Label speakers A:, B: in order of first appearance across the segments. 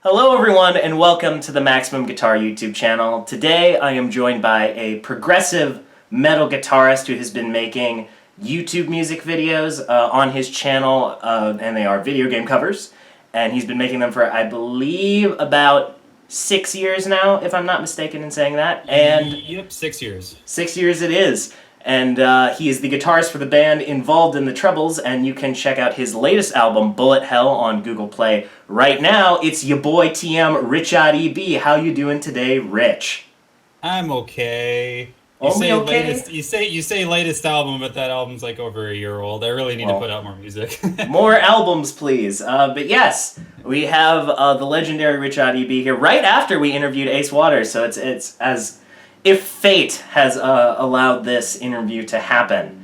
A: Hello everyone and welcome to the Maximum Guitar YouTube channel. Today I am joined by a progressive metal guitarist who has been making YouTube music videos on his channel, and they are video game covers. And he's been making them for, I believe, about 6 years now, if I'm not mistaken in saying that. And
B: yep, 6 years.
A: 6 years it is. And he is the guitarist for the band Involved in the Troubles, and you can check out his latest album, Bullet Hell, on Google Play. Right now, it's your boy TM, RichaadEB. How you doing today, Rich?
B: I'm okay.
A: Only okay?
B: Latest, you say latest album, but that album's like over a year old. I really need to put out more music.
A: More albums, please. But yes, we have the legendary RichaadEB here right after we interviewed Ace Waters, so it's as if fate has allowed this interview to happen.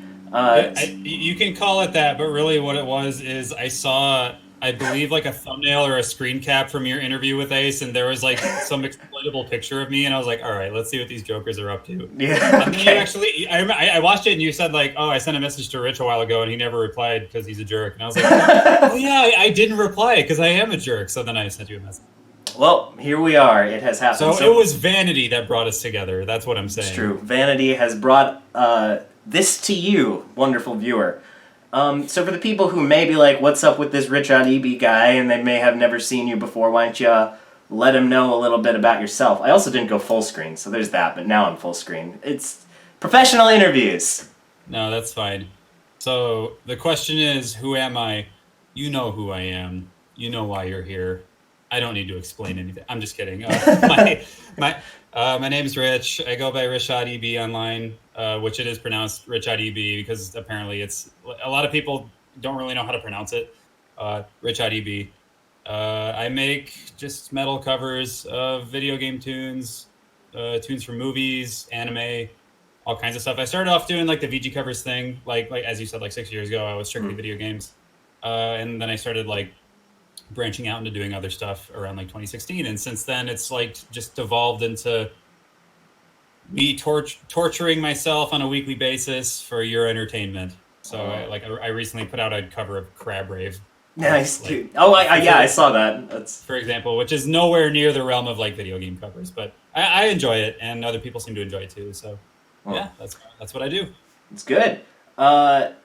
B: You can call it that, but really what it was is I saw, I believe, like a thumbnail or a screen cap from your interview with Ace, and there was like some exploitable picture of me, and I was like, all right, let's see what these jokers are up to.
A: Yeah.
B: And then you actually, I watched it, and you said like, oh, I sent a message to Rich a while ago, and he never replied because he's a jerk. And I was like, oh yeah, I didn't reply because I am a jerk. So then I sent you a message.
A: Well, here we are. It has happened.
B: So it was vanity that brought us together. That's what I'm saying.
A: It's true. Vanity has brought this to you, wonderful viewer. So for the people who may be like, what's up with this RichaadEB guy, and they may have never seen you before, why don't you let them know a little bit about yourself? I also didn't go full screen, so there's that, but now I'm full screen. It's professional interviews.
B: No, that's fine. So the question is, who am I? You know who I am. You know why you're here. I don't need to explain anything. I'm just kidding. My name is Rich. I go by RichaadEB online, which it is pronounced RichaadEB because apparently it's a lot of people don't really know how to pronounce it. RichaadEB. I make just metal covers of video game tunes, tunes from movies, anime, all kinds of stuff. I started off doing like the VG covers thing, like as you said, like 6 years ago. I was strictly video games, and then I started like branching out into doing other stuff around like 2016, and since then it's like just devolved into me torturing myself on a weekly basis for your entertainment. So I recently put out a cover of Crab Rave.
A: Nice, dude. Oh, I saw that. That's
B: for example, which is nowhere near the realm of like video game covers, but I enjoy it, and other people seem to enjoy it too. So yeah, that's what I do.
A: It's good.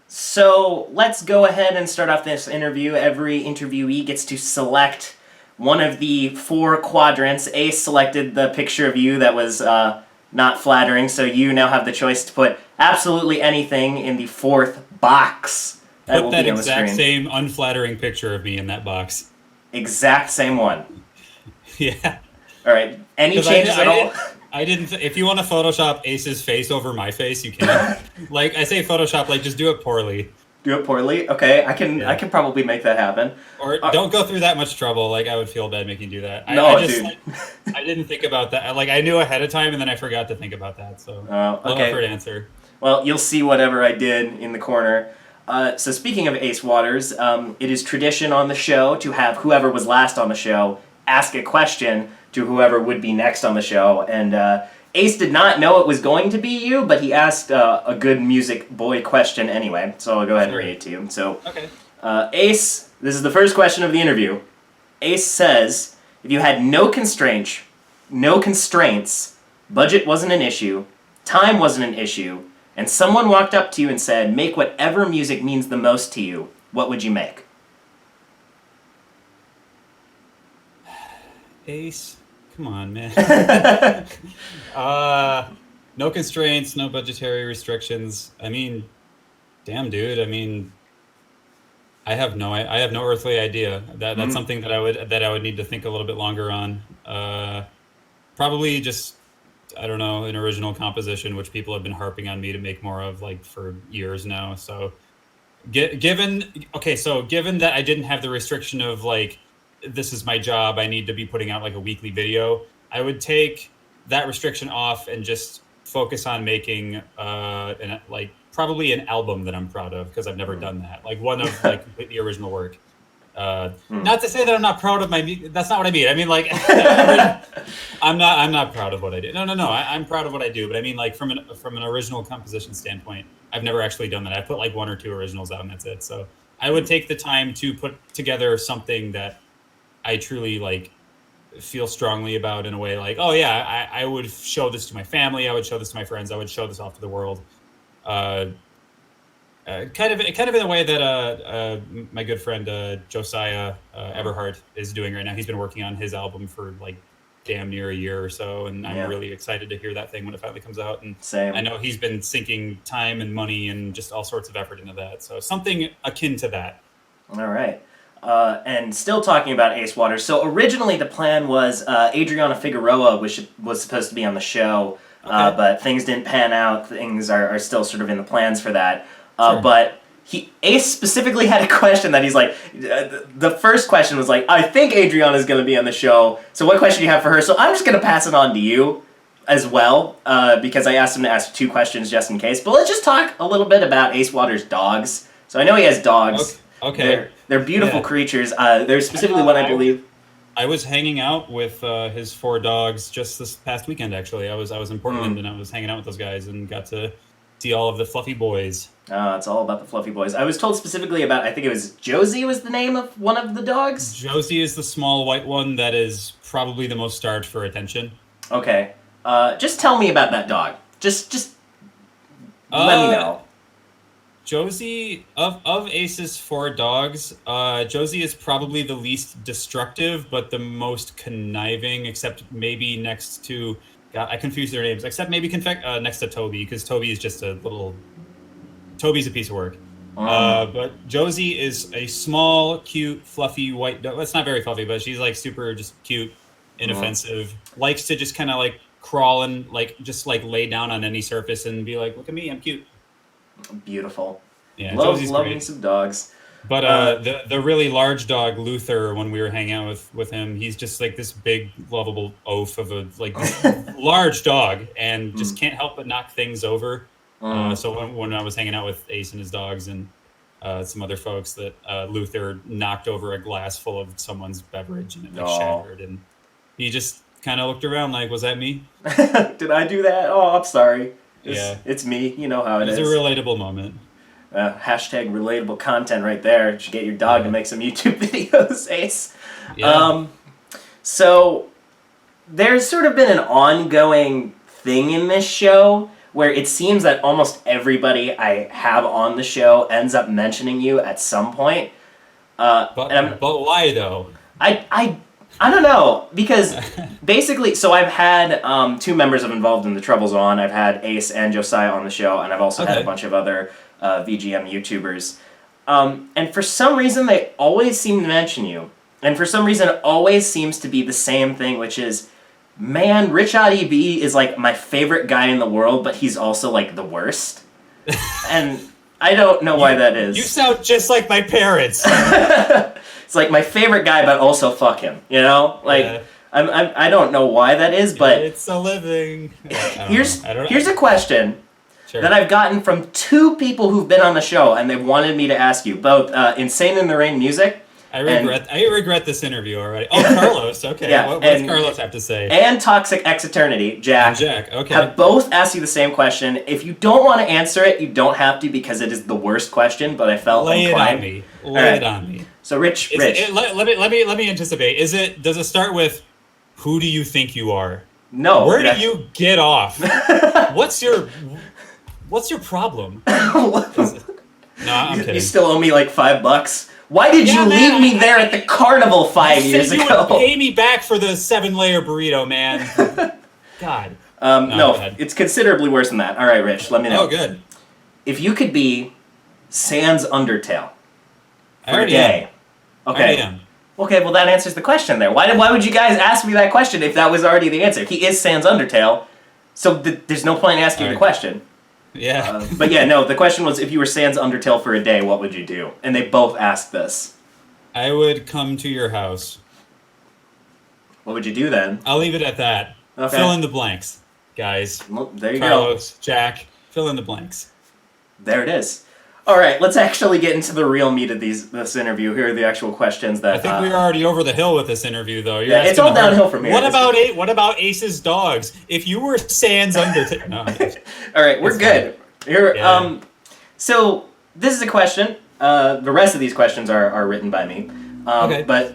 A: So let's go ahead and start off this interview. Every interviewee gets to select one of the 4 quadrants. Ace selected the picture of you that was not flattering, so you now have the choice to put absolutely anything in the 4th box.
B: Put that exact same unflattering picture of me in that box.
A: Exact same one.
B: Yeah.
A: All right. Any changes at all?
B: I didn't. If you want to Photoshop Ace's face over my face, you can. Like I say, Photoshop. Like just do it poorly.
A: Do it poorly. Okay, I can probably make that happen.
B: Or don't go through that much trouble. Like I would feel bad making you do that.
A: Dude.
B: I didn't think about that. Like I knew ahead of time, and then I forgot to think about that. So
A: okay.
B: For an answer.
A: Well, you'll see whatever I did in the corner. So speaking of Ace Waters, it is tradition on the show to have whoever was last on the show ask a question to whoever would be next on the show, and Ace did not know it was going to be you, but he asked a good music boy question anyway, so I'll go ahead and read it to you. So,
B: okay.
A: Ace, this is the first question of the interview. Ace says, if you had no constraints, budget wasn't an issue, time wasn't an issue, and someone walked up to you and said, make whatever music means the most to you, what would you make?
B: Ace, come on, man. No constraints, no budgetary restrictions. I mean, damn, dude. I mean, I have no earthly idea. That's something that I would need to think a little bit longer on. Probably just, I don't know, an original composition, which people have been harping on me to make more of like for years now. So, given that I didn't have the restriction of like, this is my job, I need to be putting out like a weekly video, I would take that restriction off and just focus on making probably an album that I'm proud of, because I've never done that, like one of like completely original work. Not to say that I'm not proud of my that's not what I mean. I mean like I'm not proud of what I do. No, I'm proud of what I do, but I mean like from an original composition standpoint, I've never actually done that. I put like 1 or 2 originals out and that's it. So I would take the time to put together something that I truly like feel strongly about in a way like, oh yeah, I would show this to my family, I would show this to my friends, I would show this off to the world. Kind of in a way that my good friend Josiah Everhart is doing right now. He's been working on his album for like damn near a year or so, and I'm really excited to hear that thing when it finally comes out. And
A: Same.
B: I know he's been sinking time and money and just all sorts of effort into that. So something akin to that.
A: All right. And still talking about Ace Waters. So originally the plan was Adriana Figueroa was supposed to be on the show, but things didn't pan out. Things are still sort of in the plans for that.
B: Sure.
A: But Ace specifically had a question that he's like, the first question was like, I think Adriana's going to be on the show, so what question do you have for her? So I'm just going to pass it on to you as well, because I asked him to ask 2 questions just in case. But let's just talk a little bit about Ace Waters' dogs. So I know he has dogs.
B: Okay.
A: They're beautiful creatures. They're specifically what I believe.
B: I was hanging out with his 4 dogs just this past weekend. Actually, I was in Portland and I was hanging out with those guys and got to see all of the fluffy boys.
A: It's all about the fluffy boys. I was told specifically about, I think it was Josie was the name of one of the dogs.
B: Josie is the small white one that is probably the most starved for attention.
A: Okay. Just tell me about that dog. Just let me know.
B: Josie, of Ace's 4 dogs, Josie is probably the least destructive, but the most conniving, except maybe next to... God, I confuse their names, except maybe next to Toby, because Toby is just a little... Toby's a piece of work. But Josie is a small, cute, fluffy white dog. Well, it's not very fluffy, but she's like super just cute, inoffensive. Likes to just kind of like crawl and like just like lay down on any surface and be like, look at me, I'm cute.
A: Beautiful.
B: Yeah,
A: love
B: Josie's
A: me
B: great.
A: some dogs.
B: But the really large dog, Luther, when we were hanging out with him, he's just like this big, lovable oaf of a like large dog, and just can't help but knock things over. So when I was hanging out with Ace and his dogs and some other folks, that Luther knocked over a glass full of someone's beverage and it like shattered, and he just kind of looked around like, was that me?
A: Did I do that? Oh, I'm sorry.
B: Yeah.
A: It's me. You know how it is.
B: It was a relatable moment.
A: Hashtag relatable content right there. You should get your dog to make some YouTube videos, Ace.
B: Yeah.
A: So there's sort of been an ongoing thing in this show where it seems that almost everybody I have on the show ends up mentioning you at some point.
B: But why though?
A: I don't know, because basically, so I've had 2 members of Involved in the Troubles on. I've had Ace and Josiah on the show, and I've also had a bunch of other VGM YouTubers. And for some reason, they always seem to mention you. And for some reason, it always seems to be the same thing, which is, man, RichaadEB is like my favorite guy in the world, but he's also like the worst. And I don't know why that is.
B: You sound just like my parents.
A: It's like my favorite guy, but also fuck him. You know, like I don't know why that is, but
B: it's a living.
A: Here's a question
B: Sure.
A: that I've gotten from 2 people who've been on the show, and they've wanted me to ask you, both Insane in the Rain Music.
B: I regret this interview already. Oh, Carlos. Okay.
A: Yeah,
B: what does Carlos have to say?
A: And Toxic X Eternity, Jack.
B: Okay.
A: Have both asked you the same question. If you don't want to answer it, you don't have to, because it is the worst question. But I felt inclined.
B: Lay it on me.
A: So Rich.
B: Let me anticipate. Does it start with, who do you think you are?
A: No.
B: Where do you get off? What's your problem? No, I'm kidding.
A: You still owe me like $5. Why did you leave me there at the carnival 5 years ago?
B: You would pay me back for the 7-layer burrito, man. God.
A: No, it's considerably worse than that. All right, Rich, let me know.
B: Oh, good.
A: If you could be Sans Undertale for a day.
B: I
A: Okay.
B: already am.
A: Okay, well that answers the question there. Why would you guys ask me that question if that was already the answer? He is Sans Undertale, so there's no point in asking the question.
B: Yeah.
A: But yeah, no, the question was, if you were Sans Undertale for a day, what would you do? And they both asked this.
B: I would come to your house.
A: What would you do then?
B: I'll leave it at that.
A: Okay.
B: Fill in the blanks, guys.
A: Well, there you
B: Carlos, Jack, fill in the blanks.
A: go. There it is. All right, let's actually get into the real meat of this interview. Here are the actual questions that...
B: I think we were already over the hill with this interview, though.
A: Yeah, it's all downhill from here.
B: What about Ace's dogs? If you were Sans Undertale... No,
A: all right, we're good. Here,
B: Yeah.
A: So, this is a question. The rest of these questions are written by me.
B: Okay.
A: But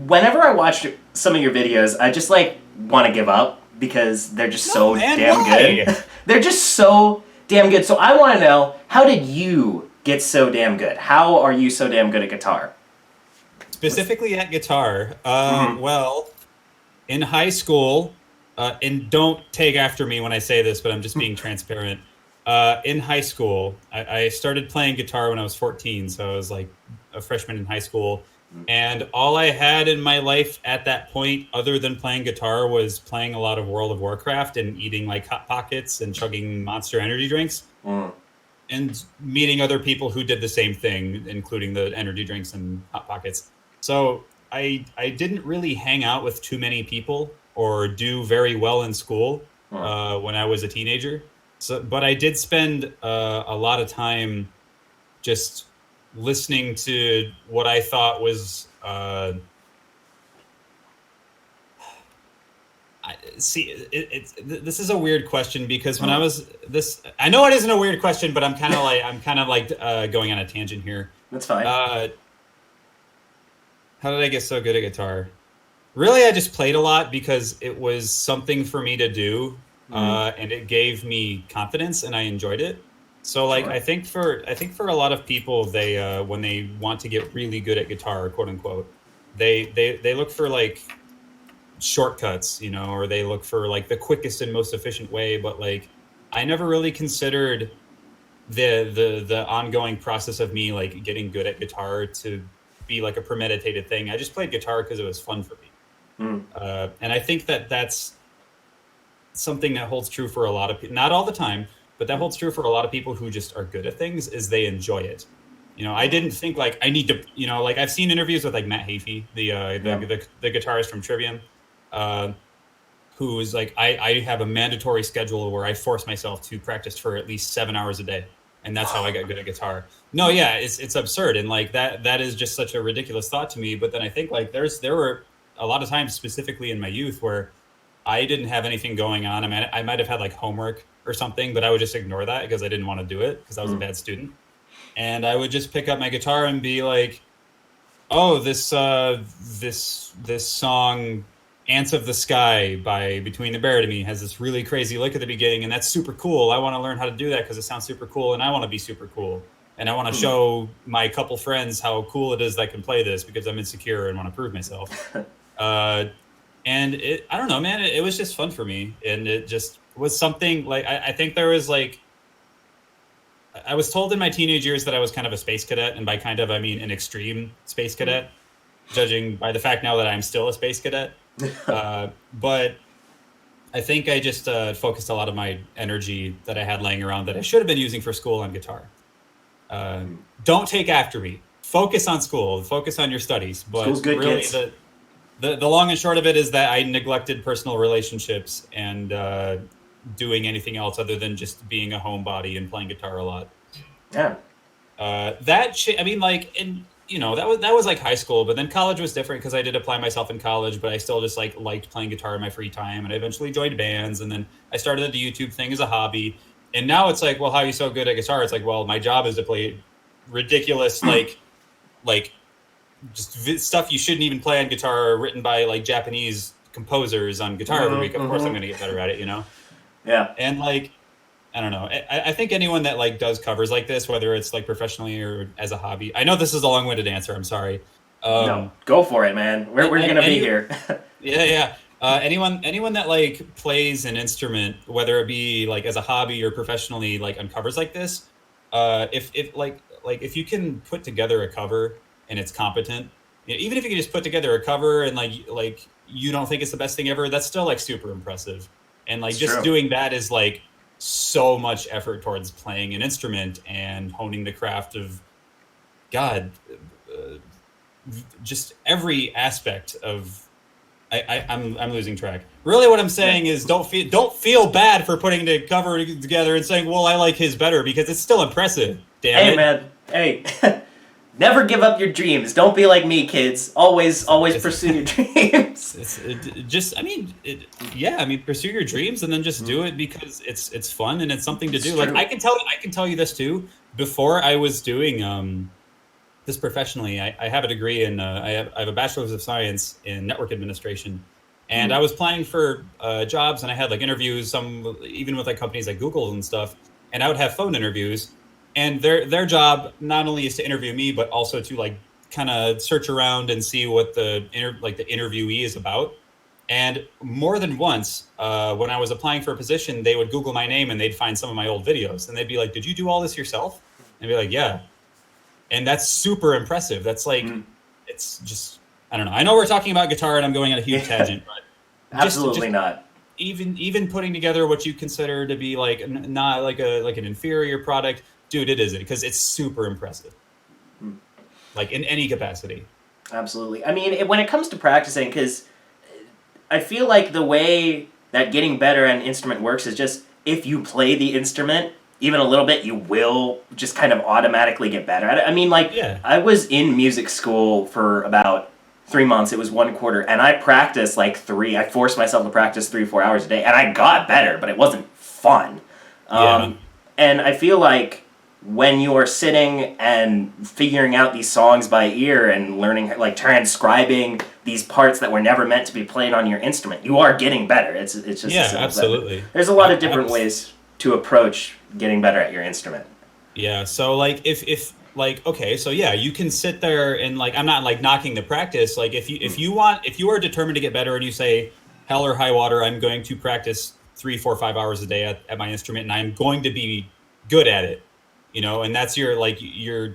A: whenever I watched some of your videos, I just like want to give up because they're just so damn good. They're just so damn good. So I want to know, how did you get so damn good? How are you so damn good at guitar?
B: Specifically at guitar, well, in high school, and don't take after me when I say this, but I'm just being transparent. In high school, I started playing guitar when I was 14, so I was like a freshman in high school. And all I had in my life at that point, other than playing guitar, was playing a lot of World of Warcraft and eating like Hot Pockets and chugging Monster energy drinks. And meeting other people who did the same thing, including the energy drinks and Hot Pockets. So I didn't really hang out with too many people or do very well in school when I was a teenager. So, but I did spend a lot of time just listening to what I thought was this is a weird question because when I was this, I know it isn't a weird question, but I'm kind of like going on a tangent here.
A: That's fine.
B: How did I get so good at guitar? Really, I just played a lot because it was something for me to do, and it gave me confidence, and I enjoyed it. So, like, I think for a lot of people, they when they want to get really good at guitar, quote unquote, they look for like shortcuts, you know, or they look for like the quickest and most efficient way. But like, I never really considered the ongoing process of me like getting good at guitar to be like a premeditated thing. I just played guitar because it was fun for me. And I think that that's something that holds true for a lot of people, not all the time, but that holds true for a lot of people who just are good at things, is they enjoy it. You know, I didn't think like I need to, you know, like I've seen interviews with like Matt Hafey, the guitarist from Trivium, who is like, I have a mandatory schedule where I force myself to practice for at least 7 hours a day. And that's how I got good at guitar. No, yeah, it's absurd. And like that is just such a ridiculous thought to me. But then I think like there were a lot of times specifically in my youth where I didn't have anything going on. I mean, I might have had like homework or something, but I would just ignore that because I didn't want to do it because I was a bad student. And I would just pick up my guitar and be like, oh, this song, Ants of the Sky by Between the Bear to Me has this really crazy lick at the beginning, and that's super cool. I want to learn how to do that because it sounds super cool, and I want to be super cool. And I want to show my couple friends how cool it is that I can play this because I'm insecure and want to prove myself. And I don't know, man, it was just fun for me. And it just was something like, I think there was like, I was told in my teenage years that I was kind of a space cadet. And by kind of, I mean an extreme space cadet, judging by the fact now that I'm still a space cadet. But I think I just focused a lot of my energy that I had laying around that I should have been using for school on guitar. Don't take after me. Focus on school. Focus on your studies. But
A: school's good,
B: really,
A: kids.
B: The long and short of it is that I neglected personal relationships and doing anything else other than just being a homebody and playing guitar a lot.
A: Yeah.
B: I mean, like, and you know, that was like high school, but then college was different because I did apply myself in college, but I still just like liked playing guitar in my free time, and I eventually joined bands, and then I started the YouTube thing as a hobby, and now it's like, well, how are you so good at guitar? It's like, well, my job is to play ridiculous like just stuff you shouldn't even play on guitar, written by like Japanese composers on guitar every week. Of course, I'm going to get better at it, you know.
A: Yeah.
B: And like, I don't know. I think anyone that like does covers like this, whether it's like professionally or as a hobby. I know this is a long-winded answer. I'm sorry.
A: No, go for it, man. We're going to be here.
B: Yeah. Anyone that like plays an instrument, whether it be like as a hobby or professionally, like on covers like this, if you can put together a cover and it's competent, you know, even if you can just put together a cover and like you don't think it's the best thing ever, that's still like super impressive. And like just doing that is like so much effort towards playing an instrument and honing the craft of just every aspect of. I'm losing track. Really, what I'm saying is don't feel bad for putting the cover together and saying, well, I like his better, because it's still impressive. Damn it.
A: Hey, man. Hey. Never give up your dreams. Don't be like me, kids. Always pursue your dreams.
B: Pursue your dreams and then just do it because it's fun and it's something to do.
A: It's
B: Like
A: true.
B: I can tell you this too. Before I was doing this professionally. I have a degree in I have a bachelor's of science in network administration, and I was applying for jobs, and I had like interviews, some even with like companies like Google and stuff, and I would have phone interviews, and their job not only is to interview me, but also to like kind of search around and see what the the interviewee is about. And more than once, when I was applying for a position, they would Google my name and they'd find some of my old videos, and they'd be like, "Did you do all this yourself?" And I'd be like, "Yeah." And that's super impressive. That's like,
A: Mm.
B: it's just, I don't know. I know we're talking about guitar and I'm going on a huge tangent, but
A: Absolutely
B: just
A: not.
B: even putting together what you consider to be like not like an inferior product, dude, it isn't, because it's super impressive,
A: Mm.
B: like in any capacity.
A: Absolutely. I mean, when it comes to practicing, because I feel like the way that getting better at an instrument works is just if you play the instrument even a little bit, you will just kind of automatically get better at it. I mean, like,
B: Yeah.
A: I was in music school for about 3 months. It was 1 quarter, and I practiced like I forced myself to practice 3 or 4 hours a day, and I got better, but it wasn't fun.
B: Yeah.
A: And I feel like when you are sitting and figuring out these songs by ear and learning, like transcribing these parts that were never meant to be played on your instrument, you are getting better. It's just as
B: Yeah,
A: simple as that.
B: absolutely.
A: There's a lot of
B: I
A: different
B: was-
A: ways to approach getting better at your instrument.
B: Yeah. So like if like, okay, so yeah, you can sit there and like, I'm not like knocking the practice. Like if you are determined to get better and you say hell or high water, I'm going to practice 3, 4, 5 hours a day at my instrument and I'm going to be good at it, and that's your like you're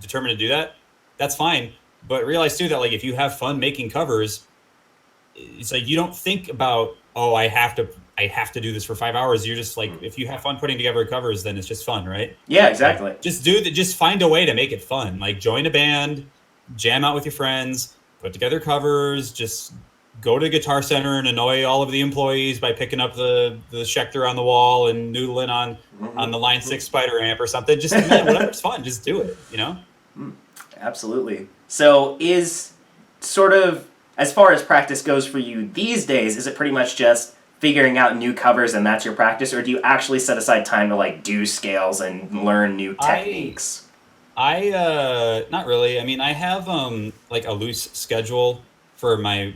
B: determined to do that. That's fine. But realize too that like if you have fun making covers, it's like you don't think about, oh, I have to do this for 5 hours. You're just like, if you have fun putting together covers, then it's just fun, right?
A: Yeah,
B: Like
A: exactly.
B: just find a way to make it fun. Like join a band, jam out with your friends, put together covers, just go to Guitar Center and annoy all of the employees by picking up the Schecter on the wall and noodling on the Line 6 Spider amp or something. Just man, whatever's fun, just do it.
A: Absolutely. So is sort of, as far as practice goes for you these days, is it pretty much just figuring out new covers and that's your practice, or do you actually set aside time to like do scales and learn new techniques?
B: I not really. I mean, I have like a loose schedule for my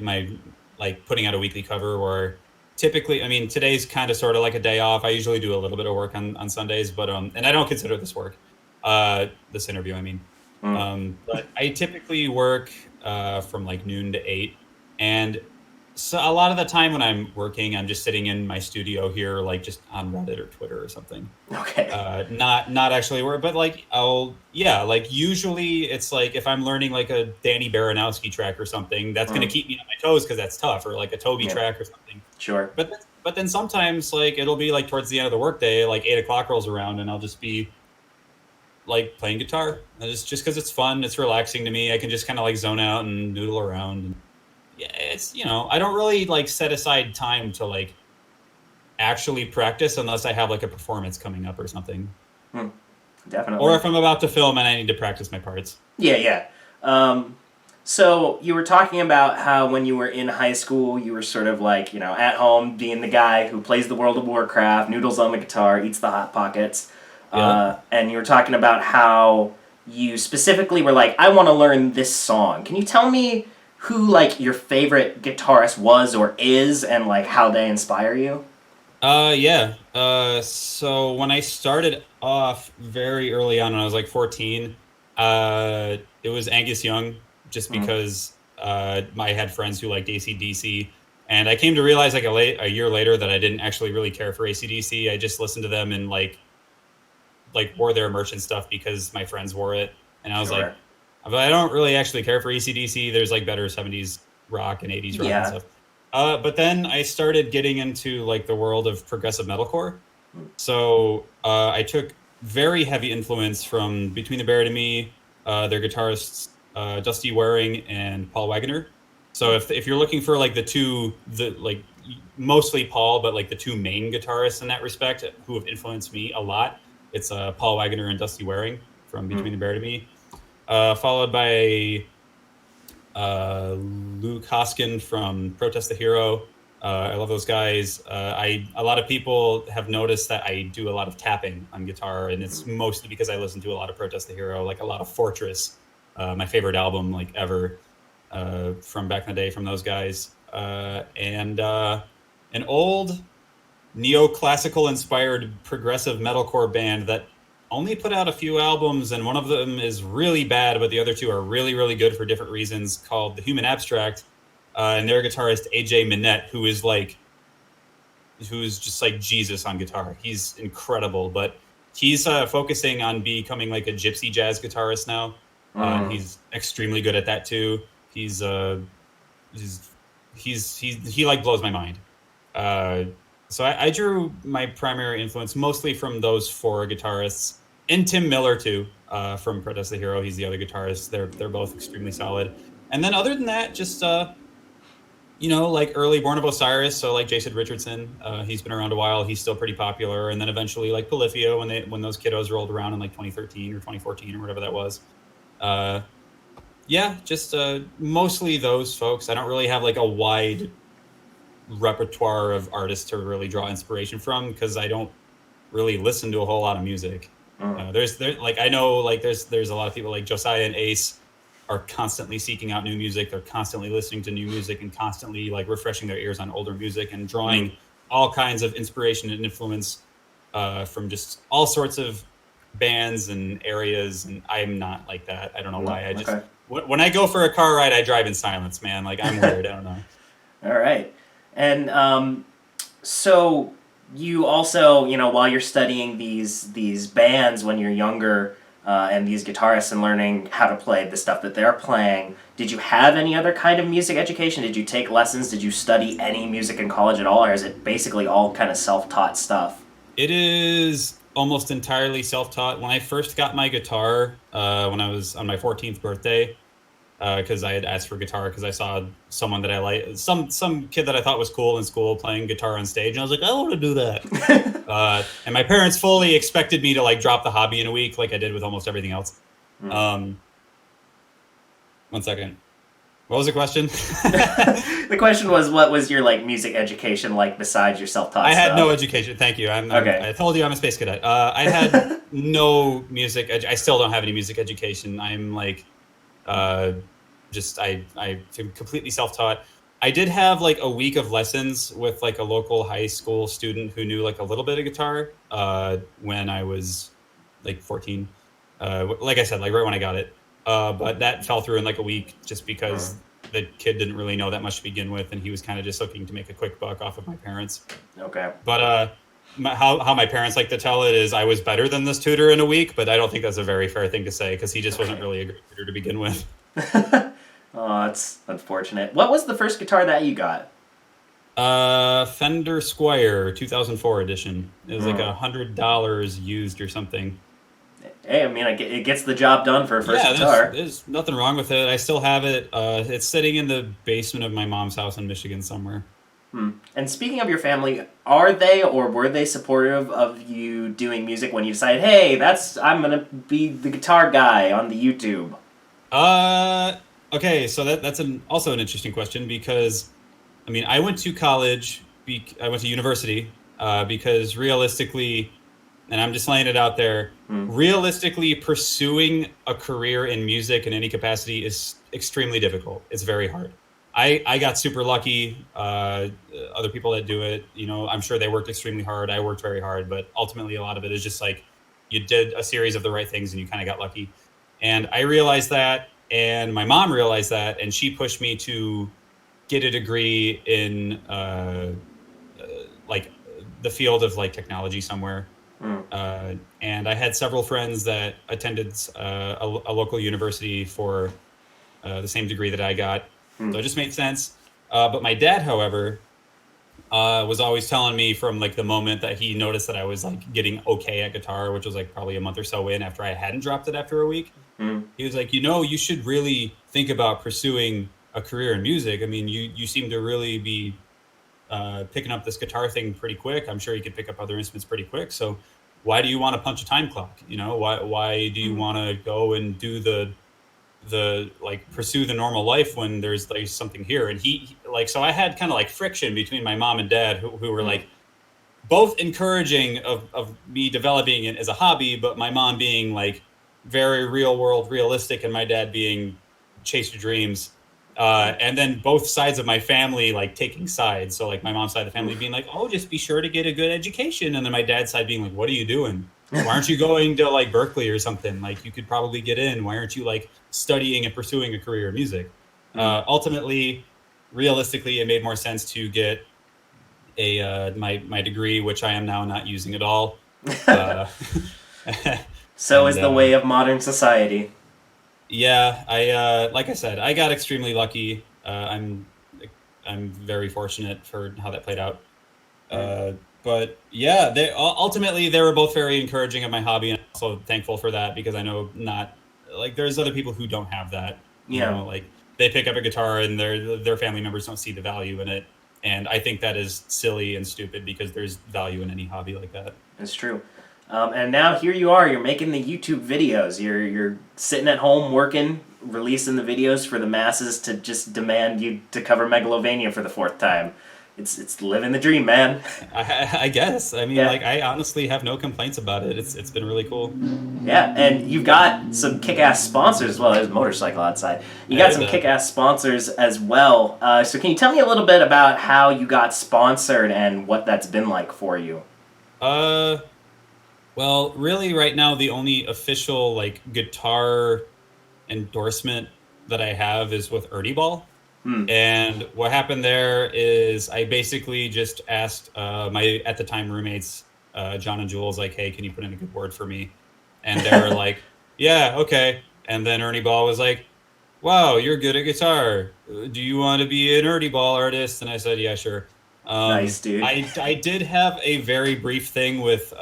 B: like putting out a weekly cover, or typically, I mean, today's kind of sort of like a day off. I usually do a little bit of work on Sundays, but and I don't consider this work. This interview, I mean. But I typically work from like noon to 8, and so a lot of the time when I'm working, I'm just sitting in my studio here, like just on Reddit or Twitter or something.
A: Okay.
B: Not actually work, but like like usually it's like if I'm learning like a Danny Baranowski track or something, that's gonna keep me on my toes because that's tough, or like a Toby track or something.
A: Sure.
B: But then sometimes like it'll be like towards the end of the workday, like 8 o'clock rolls around, and I'll just be like playing guitar. And it's just because it's fun, it's relaxing to me. I can just kind of like zone out and noodle around. And yeah, it's I don't really like set aside time to like actually practice unless I have like a performance coming up or something,
A: Definitely.
B: or if I'm about to film and I need to practice my parts.
A: Yeah, yeah. So you were talking about how when you were in high school, you were sort of like, at home being the guy who plays the World of Warcraft, noodles on the guitar, eats the Hot Pockets.
B: Yeah.
A: And you were talking about how you specifically were like, I want to learn this song. Can you tell me who like your favorite guitarist was or is, and like how they inspire you?
B: Yeah. So when I started off very early on, when I was like 14, it was Angus Young, just because I had friends who liked AC/DC, and I came to realize like a year later that I didn't actually really care for AC/DC. I just listened to them and like wore their merch and stuff because my friends wore it, and I was
A: Sure.
B: like, but I don't really actually care for AC/DC. There's like better 70s rock and 80s rock and
A: Yeah.
B: stuff. But then I started getting into like the world of progressive metalcore. So I took very heavy influence from Between the Buried and Me, their guitarists Dusty Waring and Paul Wagner. So if you're looking for like the mostly Paul, but like the two main guitarists in that respect who have influenced me a lot, it's Paul Wagner and Dusty Waring from Between the Buried and Me, followed by Luke Hoskin from Protest the Hero, I love those guys. A lot of people have noticed that I do a lot of tapping on guitar, and it's mostly because I listen to a lot of Protest the Hero, like a lot of Fortress, my favorite album like ever, from back in the day from those guys, and an old neoclassical inspired progressive metalcore band that only put out a few albums, and one of them is really bad, but the other two are really, really good for different reasons, called The Human Abstract. And their guitarist, AJ Minette, who's just like Jesus on guitar. He's incredible, but he's focusing on becoming like a gypsy jazz guitarist now. And he's extremely good at that too. He like blows my mind. So I drew my primary influence mostly from those four guitarists, and Tim Miller too, from Protest the Hero. He's the other guitarist. They're both extremely solid. And then other than that, just like early Born of Osiris, so like Jason Richardson, he's been around a while. He's still pretty popular. And then eventually like Polyphia when those kiddos rolled around in like 2013 or 2014 or whatever that was. Just mostly those folks. I don't really have like a wide repertoire of artists to really draw inspiration from because I don't really listen to a whole lot of music. There's a lot of people like Josiah and Ace are constantly seeking out new music. They're constantly listening to new music and constantly like refreshing their ears on older music and drawing all kinds of inspiration and influence from just all sorts of bands and areas. And I'm not like that. I don't know why. I just when I go for a car ride, I drive in silence, man. Like I'm weird. I don't know.
A: All right. And so you also, while you're studying these bands when you're younger, and these guitarists and learning how to play the stuff that they're playing, did you have any other kind of music education? Did you take lessons? Did you study any music in college at all? Or is it basically all kind of self-taught stuff?
B: It is almost entirely self-taught. When I first got my guitar, when I was on my 14th birthday, because I had asked for guitar because I saw someone that I liked, some kid that I thought was cool in school playing guitar on stage, and I was like, I want to do that. And my parents fully expected me to like drop the hobby in a week, like I did with almost everything else. 1 second. What was the question?
A: The question was, what was your like music education like besides your self-taught
B: I
A: stuff?
B: had no education. Thank you. I told you I'm a space cadet. I had no music. I still don't have any music education. I'm like, I'm completely self-taught. I did have like a week of lessons with like a local high school student who knew like a little bit of guitar when I was like 14. Like I said, like right when I got it. But that fell through in like a week just because the kid didn't really know that much to begin with, and he was kind of just looking to make a quick buck off of my parents.
A: Okay.
B: But how my parents like to tell it is I was better than this tutor in a week, but I don't think that's a very fair thing to say because he just wasn't really a good tutor to begin with.
A: Oh, that's unfortunate. What was the first guitar that you got?
B: Fender Squier 2004 edition. It was like $100 used or something.
A: Hey, I mean, it gets the job done for a first guitar.
B: There's nothing wrong with it. I still have it. It's sitting in the basement of my mom's house in Michigan somewhere.
A: And speaking of your family, are they or were they supportive of you doing music when you decided, hey, I'm going to be the guitar guy on the YouTube?
B: Okay, so that's also an interesting question because, I mean, I went to college, I went to university because realistically, and I'm just laying it out there, realistically pursuing a career in music in any capacity is extremely difficult. It's very hard. I got super lucky. Other people that do it, I'm sure they worked extremely hard. I worked very hard, but ultimately a lot of it is just like you did a series of the right things and you kind of got lucky. And I realized that, and my mom realized that, and she pushed me to get a degree in like the field of like technology somewhere. And I had several friends that attended a local university for the same degree that I got. So it just made sense. But my dad, however, was always telling me from like the moment that he noticed that I was like getting okay at guitar, which was like probably a month or so in after I hadn't dropped it after a week. He was like, you should really think about pursuing a career in music. I mean, you seem to really be picking up this guitar thing pretty quick. I'm sure you could pick up other instruments pretty quick. So why do you want to punch a time clock? Why do you want to go and do the like pursue the normal life when there's like something here. And so I had kind of like friction between my mom and dad who were like both encouraging of me developing it as a hobby, but my mom being like very real world realistic and my dad being chase your dreams. And then both sides of my family like taking sides. So like my mom's side of the family being like, oh, just be sure to get a good education. And then my dad's side being like, what are you doing? Why aren't you going to like Berkeley or something? Like you could probably get in. Why aren't you like studying and pursuing a career in music? Ultimately, realistically, it made more sense to get my degree, which I am now not using at all.
A: So is the way of modern society.
B: Yeah, I like I said, I got extremely lucky. I'm very fortunate for how that played out. But yeah, ultimately they were both very encouraging of my hobby, and also thankful for that because I know not like there's other people who don't have that. You know, like they pick up a guitar and their family members don't see the value in it, and I think that is silly and stupid because there's value in any hobby like that.
A: It's true. And now here you are, you're making the YouTube videos. You're sitting at home working, releasing the videos for the masses to just demand you to cover Megalovania for the 4th time. It's living the dream, man.
B: I guess. I mean, like, I honestly have no complaints about it. It's been really cool.
A: Yeah, and you've got some kick-ass sponsors as well. There's a motorcycle outside. You got some kick-ass sponsors as well. So can you tell me a little bit about how you got sponsored and what that's been like for you?
B: Well, really right now, the only official, like, guitar endorsement that I have is with ErnieBall. And what happened there is I basically just asked my, at the time, roommates, John and Jules, like, hey, can you put in a good word for me? And they were like, yeah, okay. And then ErnieBall was like, wow, you're good at guitar. Do you want to be an ErnieBall artist? And I said, yeah, sure.
A: Nice, dude.
B: I did have a very brief thing with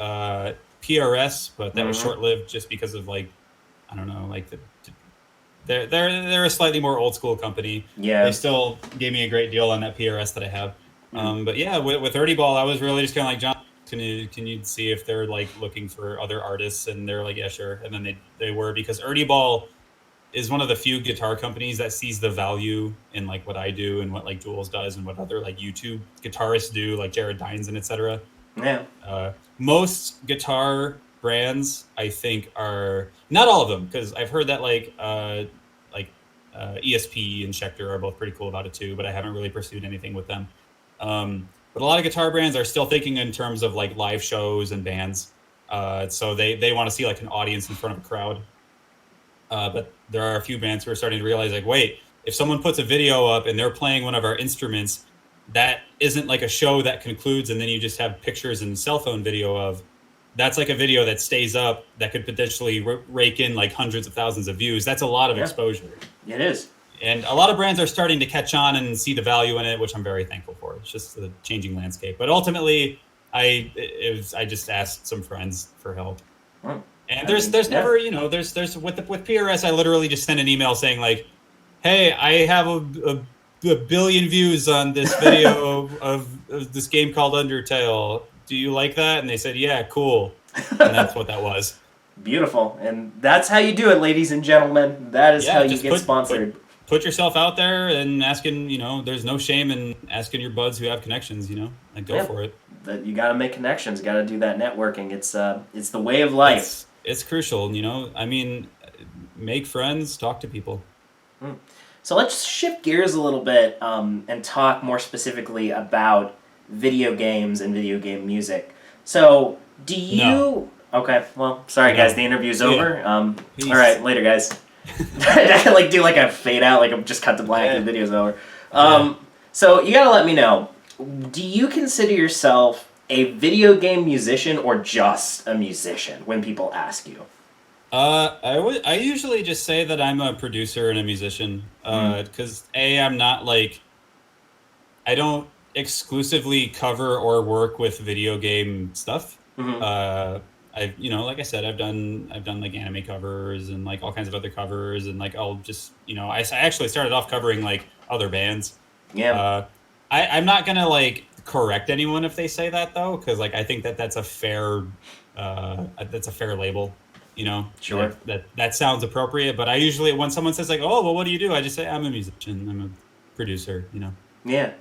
B: PRS, but that was short-lived just because of, like, I don't know, like they're a slightly more old school company.
A: Yeah.
B: They still gave me a great deal on that PRS that I have. But yeah, with ErnieBall, I was really just kind of like, John, can you see if they're like looking for other artists? And they're like, yeah, sure. And then they were, because ErnieBall is one of the few guitar companies that sees the value in like what I do and what like Jules does and what other like YouTube guitarists do, like Jared Dines and etc.
A: Yeah.
B: Most guitar brands, I think, are not all of them, because I've heard that like ESP and Schecter are both pretty cool about it too, but I haven't really pursued anything with them. But a lot of guitar brands are still thinking in terms of like live shows and bands. So they want to see like an audience in front of a crowd. But there are a few bands who are starting to realize like, wait, if someone puts a video up and they're playing one of our instruments, that isn't like a show that concludes and then you just have pictures and cell phone video of. That's like a video that stays up that could potentially rake in like hundreds of thousands of views. That's a lot of exposure.
A: It is.
B: And a lot of brands are starting to catch on and see the value in it, which I'm very thankful for. It's just the changing landscape. But ultimately, I just asked some friends for help. And there's never, you know, there's with PRS, I literally just send an email saying like, hey, I have a billion views on this video of this game called Undertale. Do you like that? And they said, yeah, cool. And that's what that was.
A: Beautiful. And that's how you do it, ladies and gentlemen. That is how you get sponsored.
B: Put yourself out there and asking, you know, there's no shame in asking your buds who have connections, you know, and go for it.
A: You got to make connections. You got to do that networking. It's the way of life.
B: It's crucial, you know. I mean, make friends, talk to people.
A: So let's shift gears a little bit and talk more specifically about video games and video game music. So, do you... No. Okay, well, sorry guys, the interview's over. All right, later guys. I can like do like a fade out, like just cut to black and the video's over. So, you gotta let me know, do you consider yourself a video game musician or just a musician when people ask you?
B: I usually just say that I'm a producer and a musician, because I'm not like... I don't exclusively cover or work with video game stuff. I've, you know, like I said, I've done like anime covers and like all kinds of other covers, and like I'll just, you know, I actually started off covering like other bands. I'm not gonna like correct anyone if they say that though, because like I think that's a fair label. You know,
A: Sure.
B: that sounds appropriate. But I usually, when someone says like, "Oh, well, what do you do?" I just say, "I'm a musician. I'm a producer." You know.
A: Yeah.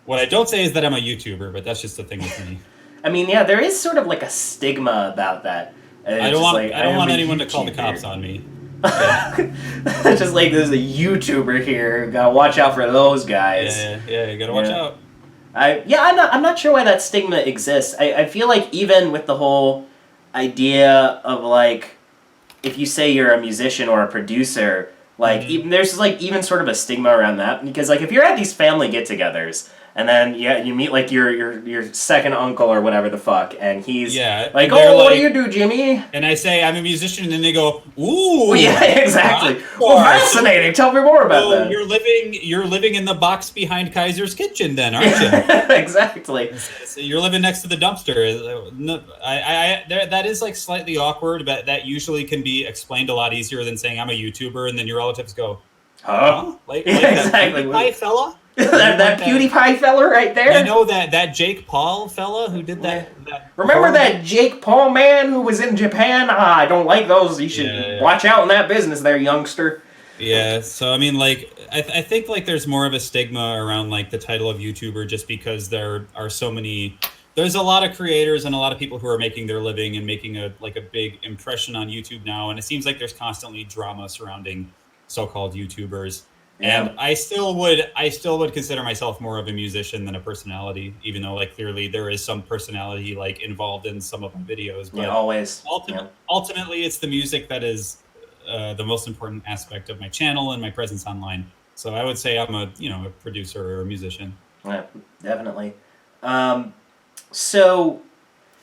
B: What I don't say is that I'm a YouTuber, but that's just the thing with me.
A: I mean, yeah, there is sort of like a stigma about that.
B: I
A: It's
B: don't
A: just
B: want
A: like,
B: I don't
A: am
B: want
A: a
B: anyone to call the
A: YouTuber.
B: cops on me. Yeah.
A: It's just like there's a YouTuber here. Gotta watch out for those guys.
B: Yeah, you gotta watch out.
A: I'm not sure why that stigma exists. I feel like even with the whole idea of like, if you say you're a musician or a producer, like even there's like even sort of a stigma around that, because like if you're at these family get-togethers and then you meet like your second uncle or whatever the fuck, and he's like,
B: and they're
A: oh, what do
B: like-
A: you do, Jimmy?
B: And I say I'm a musician, and then they go, "Ooh,
A: Well, yeah, exactly.
B: of
A: Well,
B: course.
A: fascinating. Tell me more about
B: Oh,
A: that.
B: you're living in the box behind Kaiser's kitchen, then, aren't you?
A: Exactly.
B: So you're living next to the dumpster." No, that is like slightly awkward, but that usually can be explained a lot easier than saying I'm a YouTuber, and then your relatives go,
A: Huh?
B: Like
A: Yeah,
B: that
A: exactly.
B: PewDiePie fella?
A: that PewDiePie fella right there.
B: You know that Jake Paul fella who did that?
A: Remember that Jake Paul man who was in Japan? I don't like those. You should watch out in that business there, youngster.
B: Yeah, so I mean, like, I think like there's more of a stigma around like the title of YouTuber just because there are so many. There's a lot of creators and a lot of people who are making their living and making a big impression on YouTube now, and it seems like there's constantly drama surrounding so-called YouTubers.
A: Yeah.
B: And I still would consider myself more of a musician than a personality, even though like clearly there is some personality like involved in some of my videos. But
A: Yeah, always.
B: ultimately, it's the music that is the most important aspect of my channel and my presence online. So I would say I'm a producer or a musician.
A: Yeah, definitely. So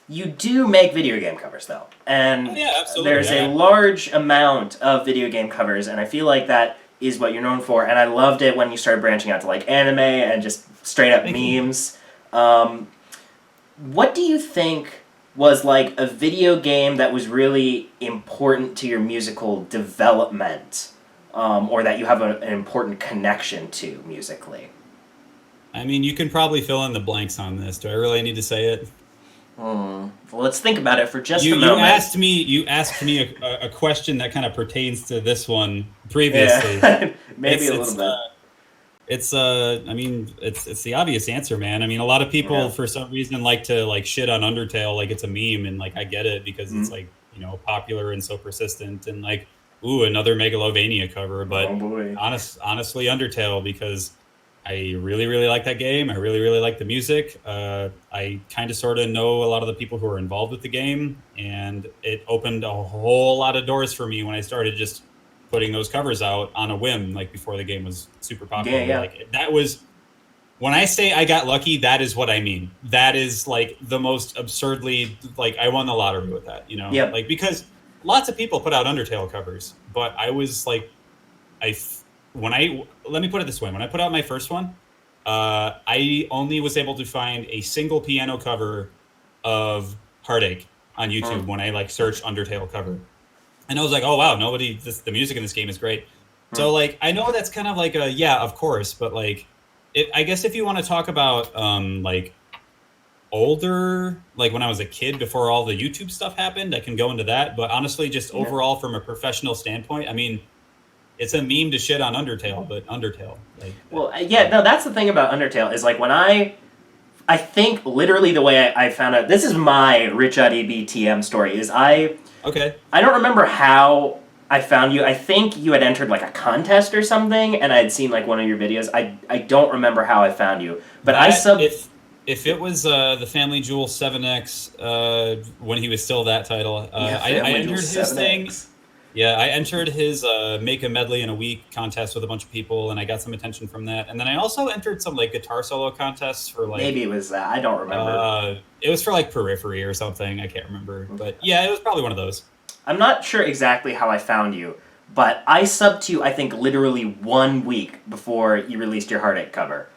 A: you do make video game covers though, and
B: absolutely.
A: there's a large amount of video game covers, and I feel like that is what you're known for. And I loved it when you started branching out to like anime and just straight up memes. What do you think was like a video game that was really important to your musical development, or that you have an important connection to musically?
B: I mean, you can probably fill in the blanks on this. Do I really need to say it?
A: Well, let's think about it for just a moment.
B: You asked me a question that kind of pertains to this one previously.
A: Yeah. Maybe a little bit.
B: It's the obvious answer, man. I mean, a lot of people for some reason like to like shit on Undertale like it's a meme, and like I get it because it's like, popular and so persistent, and like, ooh, another Megalovania cover, but honestly Undertale, because I really, really like that game. I really, really like the music. I kind of sort of know a lot of the people who are involved with the game, and it opened a whole lot of doors for me when I started just putting those covers out on a whim, like before the game was super popular.
A: Yeah.
B: Like that was, when I say I got lucky, that is what I mean. That is like the most absurdly, like I won the lottery with that,
A: Yep.
B: like, because lots of people put out Undertale covers, but I was like, let me put it this way. When I put out my first one, I only was able to find a single piano cover of Heartache on YouTube when I like searched Undertale cover. And I was like, oh wow, the music in this game is great. So like, I know that's kind of like of course, but like, I guess if you want to talk about like older, like when I was a kid before all the YouTube stuff happened, I can go into that. But honestly, just overall from a professional standpoint, I mean, it's a meme to shit on Undertale, but Undertale.
A: That's the thing about Undertale is like when I think literally the way I found out, this is my RichaadEB TM story, is I don't remember how I found you. I think you had entered like a contest or something, and I had seen like one of your videos. I don't remember how I found you, but
B: if it was the Family Jewel 7X when he was still that title, I entered his thing. Yeah, I entered his Make a Medley in a Week contest with a bunch of people, and I got some attention from that. And then I also entered some like guitar solo contests for like...
A: Maybe it was that. I don't remember.
B: It was for like Periphery or something. I can't remember. But yeah, it was probably one of those.
A: I'm not sure exactly how I found you, but I subbed to you, I think, literally 1 week before you released your Heartache cover.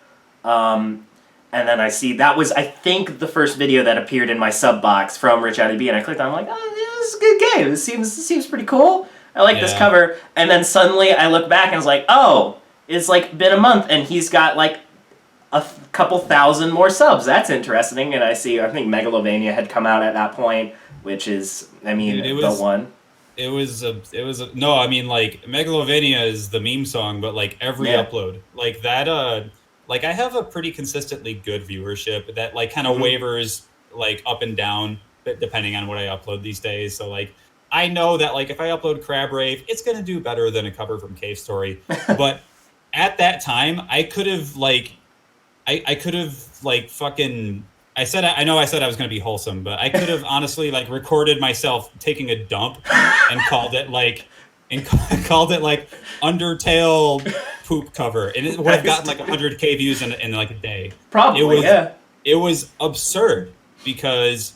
A: And then I see that was, I think, the first video that appeared in my sub box from RichaadEB, and I clicked on it, I'm like, oh, this is a good game. This seems pretty cool. I like this cover. And then suddenly I look back and I was like, oh, it's like been a month, and he's got like a couple thousand more subs. That's interesting. And I think Megalovania had come out at that point, which is, I mean, the one.
B: no, I mean, like, Megalovania is the meme song, but like every
A: Yeah.
B: upload like that, like I have a pretty consistently good viewership that like kind of
A: Hmm.
B: wavers like up and down, but depending on what I upload these days. So like I know that like if I upload Crab Rave, it's gonna do better than a cover from Cave Story. But at that time, I could have like fucking I know I said I was going to be wholesome, but I could have honestly like recorded myself taking a dump and called it like Undertale poop cover, and it would have gotten like 100K views in like a day. It
A: Probably,
B: was
A: yeah.
B: it was absurd because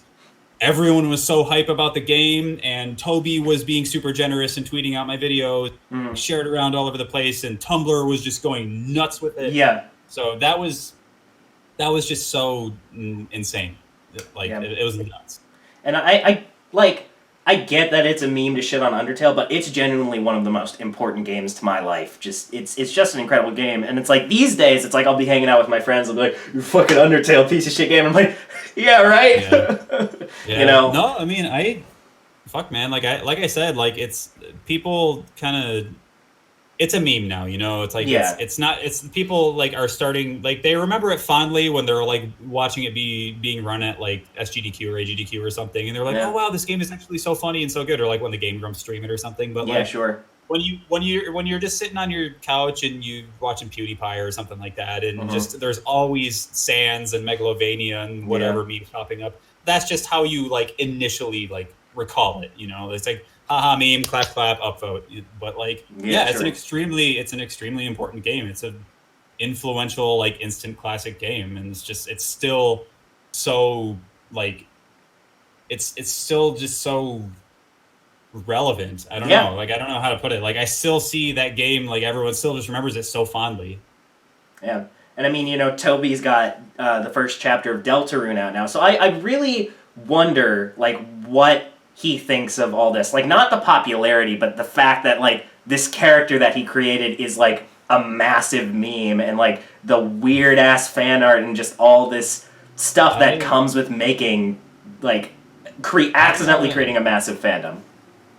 B: everyone was so hype about the game, and Toby was being super generous and tweeting out my videos,
A: Mm.
B: shared around all over the place, and Tumblr was just going nuts with it.
A: Yeah.
B: So that was just so insane. Like
A: Yeah.
B: it was nuts.
A: And I like I get that it's a meme to shit on Undertale, but it's genuinely one of the most important games to my life. Just it's just an incredible game, and it's like these days, it's like I'll be hanging out with my friends, they'll be like, "You fucking Undertale piece of shit game." I'm like, "Yeah, right."
B: Yeah. Yeah.
A: You know?
B: No, I mean fuck man, like I said, like it's people kind of it's a meme now, you know. It's like
A: Yeah.
B: it's not it's people like are starting like they remember it fondly when they're like watching it being run at like SGDQ or AGDQ or something, and they're like,
A: Yeah.
B: oh wow, this game is actually so funny and so good, or like when the Game Grumps stream it or something. But
A: Yeah,
B: like
A: sure.
B: when you're just sitting on your couch and you watching PewDiePie or something like that, and
A: Mhm.
B: just there's always Sans and Megalovania and whatever memes popping up. That's just how you like initially like recall it. You know, it's like haha meme, clap clap, upvote. But like
A: Yeah,
B: it's
A: sure.
B: it's an extremely important game. It's a influential like instant classic game, and it's still so like it's still just so relevant. I don't
A: Yeah.
B: know. Like I don't know how to put it. Like I still see that game. Like everyone still just remembers it so fondly.
A: Yeah. And I mean, you know, Toby's got the first chapter of Deltarune out now. So I really wonder, like, what he thinks of all this. Like, not the popularity, but the fact that, like, this character that he created is, like, a massive meme, and, like, the weird-ass fan art and just all this stuff that comes with making, like, accidentally creating a massive fandom.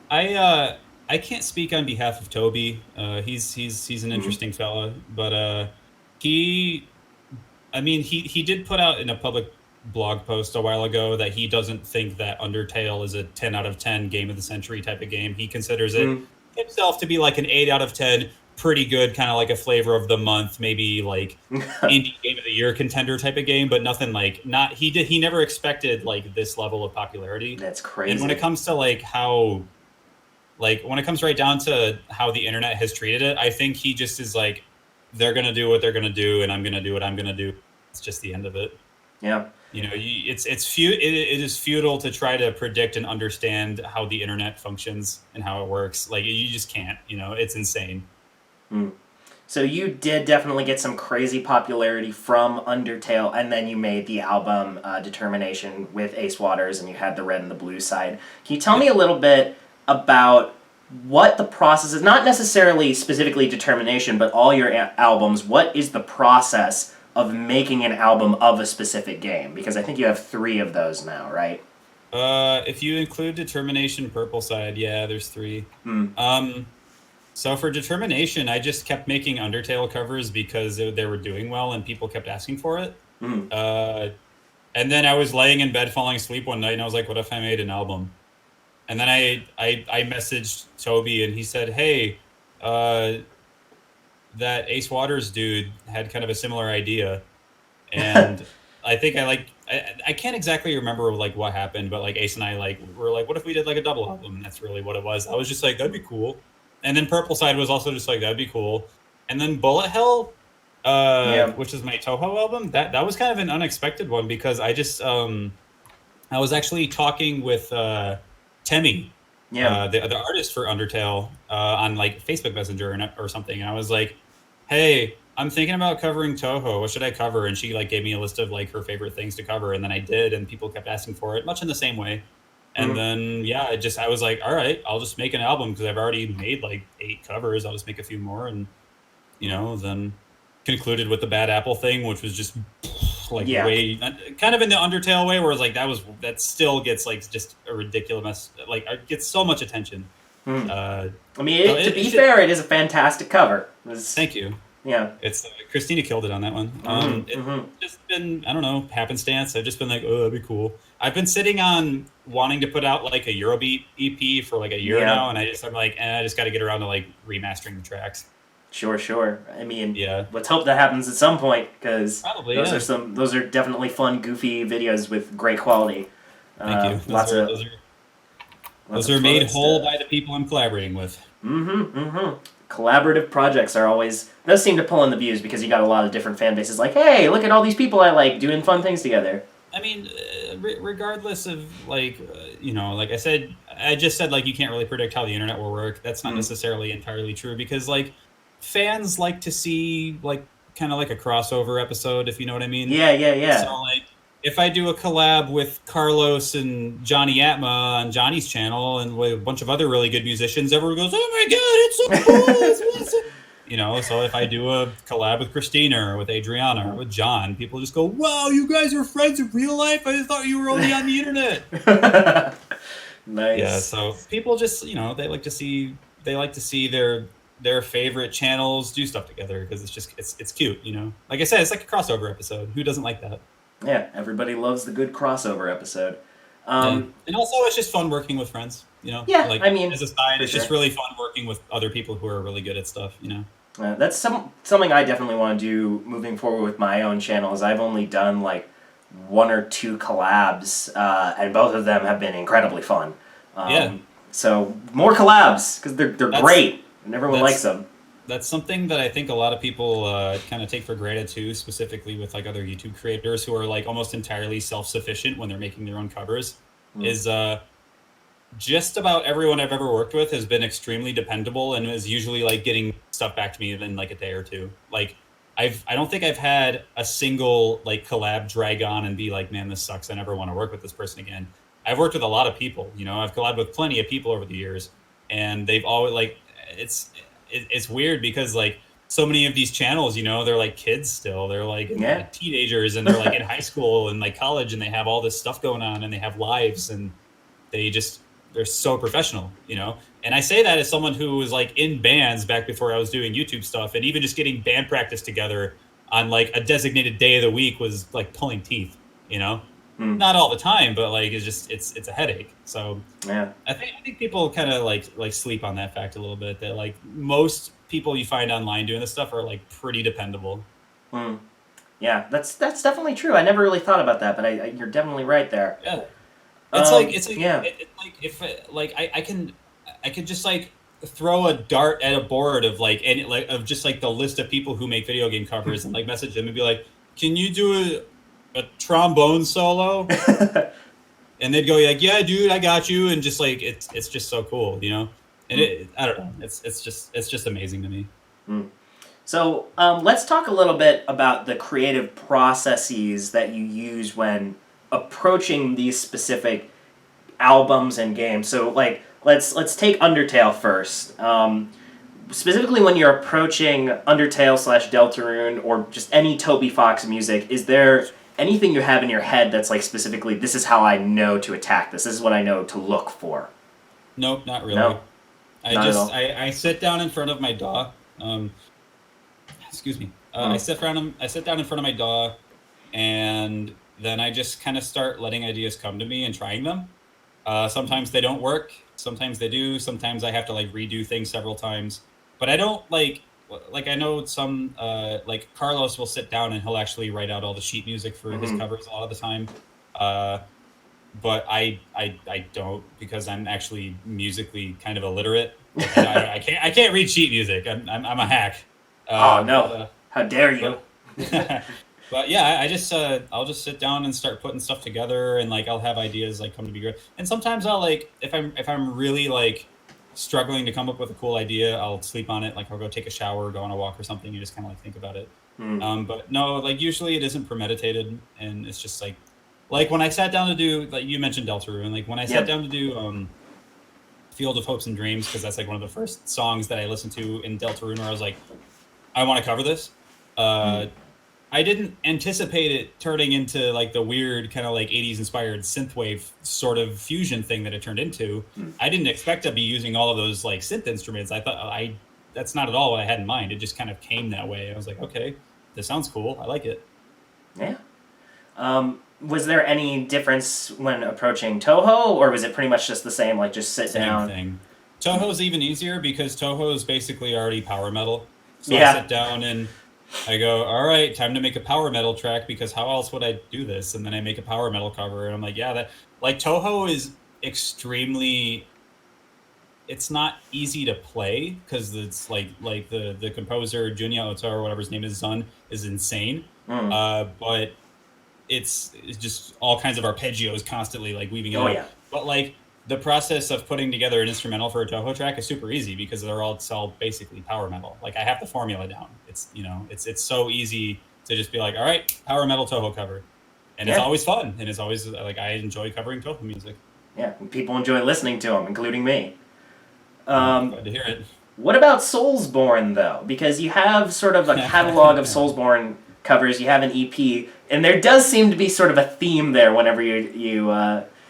B: I can't speak on behalf of Toby. He's an interesting fella, but he I mean he did put out in a public blog post a while ago that he doesn't think that Undertale is a 10 out of 10 game of the century type of game. He considers it himself to be like an 8 out of 10, pretty good, kind of like a flavor of the month, maybe like indie game of the year contender type of game, but nothing like not he never expected like this level of popularity.
A: That's crazy.
B: And when it comes to like how like when it comes right down to how the internet has treated it, I think he just is like, they're gonna do what they're gonna do, and I'm gonna do what I'm gonna do. It's just the end of it.
A: Yeah.
B: You know, it is futile to try to predict and understand how the internet functions and how it works. Like you just can't. You know, it's insane.
A: So you did definitely get some crazy popularity from Undertale, and then you made the album Determination with Ace Waters, and you had the red and the blue side. Can you tell me a little bit about what the process is? Not necessarily specifically Determination, but all your albums. What is the process of making an album of a specific game? Because I think you have 3 of those now, right?
B: If you include Determination, Purple Side, yeah, there's 3. So for Determination, I just kept making Undertale covers because they were doing well and people kept asking for it. And then I was laying in bed falling asleep one night and I was like, what if I made an album? And then I messaged Toby and he said, hey, that Ace Waters dude had kind of a similar idea. And I think I can't exactly remember like what happened, but like Ace and I like were like, what if we did like a double album? And that's really what it was. I was just like, that'd be cool. And then Purple Side was also just like, that'd be cool. And then Bullet Hell, which is my Toho album, that was kind of an unexpected one because I just I was actually talking with Temmie, the artist for Undertale, on like Facebook Messenger or something, and I was like, hey, I'm thinking about covering Toho. What should I cover? And she like gave me a list of like her favorite things to cover, and then I did, and people kept asking for it, much in the same way. And then I was like, all right, I'll just make an album because I've already made like 8 covers. I'll just make a few more, and you know, then concluded with the Bad Apple thing, which was just like way kind of in the Undertale way, where it's like that still gets like just a ridiculous, like it gets so much attention. Uh,
A: I mean, to be fair, it is a fantastic cover.
B: Thank you.
A: Yeah.
B: It's Christina killed it on that one. It's just been, I don't know, happenstance. I've just been like, oh, that'd be cool. I've been sitting on wanting to put out like a Eurobeat EP for like a year now, and I'm like, I just got to get around to like remastering the tracks.
A: Sure. I mean, let's hope that happens at some point, because those are definitely fun, goofy videos with great quality.
B: Thank you. Those are made whole by the people I'm collaborating with.
A: Collaborative projects are always, those seem to pull in the views, because you got a lot of different fan bases like, hey, look at all these people I like doing fun things together.
B: I mean, regardless of like, like I just said like you can't really predict how the internet will work. That's not necessarily entirely true, because like fans like to see like kind of like a crossover episode, if you know what I mean.
A: Yeah.
B: So like, if I do a collab with Carlos and Johnny Atma on Johnny's channel and with a bunch of other really good musicians, everyone goes, "Oh my god, it's so cool!" It's awesome. So if I do a collab with Christina or with Adriana or with John, people just go, "Wow, you guys are friends in real life? I just thought you were only on the internet."
A: Nice.
B: Yeah. So people just, they like to see their favorite channels do stuff together, because it's cute. Like I said, it's like a crossover episode. Who doesn't like that?
A: Yeah, everybody loves the good crossover episode.
B: And also, it's just fun working with friends,
A: Yeah,
B: like,
A: I mean,
B: as a side, it's just really fun working with other people who are really good at stuff,
A: That's something I definitely want to do moving forward with my own channel, is I've only done like 1 or 2 collabs, and both of them have been incredibly fun. So more collabs, because they're great, and everyone likes them.
B: That's something that I think a lot of people kind of take for granted too, specifically with like other YouTube creators who are like almost entirely self-sufficient when they're making their own covers. Is just about everyone I've ever worked with has been extremely dependable and is usually like getting stuff back to me in like a day or two. Like I don't think I've had a single like collab drag on and be like, man, this sucks, I never want to work with this person again. I've worked with a lot of people, I've collabed with plenty of people over the years, and they've always like, it's weird because like so many of these channels, they're like kids still. They're like teenagers, and they're like in high school and like college, and they have all this stuff going on, and they have lives, and they're so professional, And I say that as someone who was like in bands back before I was doing YouTube stuff, and even just getting band practice together on like a designated day of the week was like pulling teeth, Not all the time, but like it's a headache. So I think people kind of like sleep on that fact a little bit, that like most people you find online doing this stuff are like pretty dependable.
A: Yeah, that's definitely true. I never really thought about that, but you're definitely right there.
B: Yeah, it's like if I can just like throw a dart at a board of like any like of just like the list of people who make video game covers and like message them and be like, can you do a trombone solo? And they'd go like, yeah, dude, I got you. And just like it's just so cool, and I don't know, it's just amazing to me.
A: So let's talk a little bit about the creative processes that you use when approaching these specific albums and games. So like let's take Undertale first. Specifically when you're approaching Undertale / Deltarune or just any Toby Fox music, is there anything you have in your head that's like specifically, this is how I know to attack this, this is what I know to look for?
B: Nope, not really.
A: No?
B: I sit down in front of my DAW. Excuse me. I sit down in front of my DAW, and then I just kind of start letting ideas come to me and trying them. Sometimes they don't work. Sometimes they do. Sometimes I have to like redo things several times. But I don't like I know some like Carlos will sit down and he'll actually write out all the sheet music for his covers a lot of the time. But I don't, because I'm actually musically kind of illiterate. I can't read sheet music. I'm a hack.
A: Oh no! How dare you?
B: But yeah, I'll just sit down and start putting stuff together, and like I'll have ideas like come to be good. And sometimes I'll like if I'm really like struggling to come up with a cool idea, I'll sleep on it. Like I'll go take a shower, go on a walk or something. You just kind of like think about it. But no, like usually it isn't premeditated, and it's just like when I sat down to do, like you mentioned Deltarune, like when I sat down to do Field of Hopes and Dreams, because that's like one of the first songs that I listened to in Deltarune where I was like, I want to cover this. I didn't anticipate it turning into like the weird kind of like 80s inspired synthwave sort of fusion thing that it turned into.
A: Hmm.
B: I didn't expect to be using all of those like synth instruments. I thought that's not at all what I had in mind. It just kind of came that way. I was like, okay, this sounds cool. I like it.
A: Yeah. Was there any difference when approaching Toho, or was it pretty much just the same, like just sit
B: Same
A: down?
B: thing. Toho's even easier because Toho is basically already power metal. So
A: Yeah.
B: I sit down and I go, all right, time to make a power metal track because how else would I do this? And then I make a power metal cover and I'm like, yeah, that like Toho is extremely. It's not easy to play because it's like the composer Junya Ota or whatever his name is, Zun, is insane.
A: Mm.
B: But it's just all kinds of arpeggios constantly like weaving it
A: Oh
B: out.
A: yeah.
B: But like the process of putting together an instrumental for a Toho track is super easy because it's all basically power metal. Like I have the formula down. It's so easy to just be like, all right, power metal Toho cover, and it's
A: Yeah.
B: always fun and it's always like I enjoy covering Toho music.
A: Yeah. People enjoy listening to them, including me.
B: Glad to hear it.
A: What about Soulsborne, though? Because you have sort of a catalog of Soulsborne covers, you have an EP, and there does seem to be sort of a theme there whenever you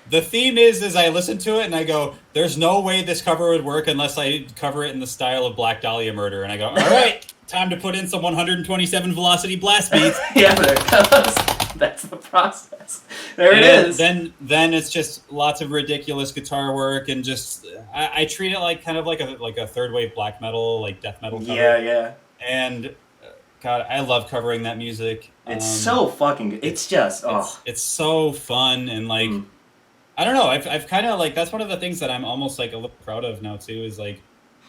B: The theme is I listen to it and I go, there's no way this cover would work unless I cover it in the style of Black Dahlia Murder. And I go, all right, time to put in some 127 velocity blast beats.
A: yeah, there it goes. That's the process. There it is.
B: Then it's just lots of ridiculous guitar work and just I treat it like kind of like a third wave black metal, like death metal cover.
A: Yeah.
B: And God, I love covering that music.
A: It's so fucking good. It's just
B: it's so fun and like I don't know. I've kind of like that's one of the things that I'm almost like a little proud of now too. Is like,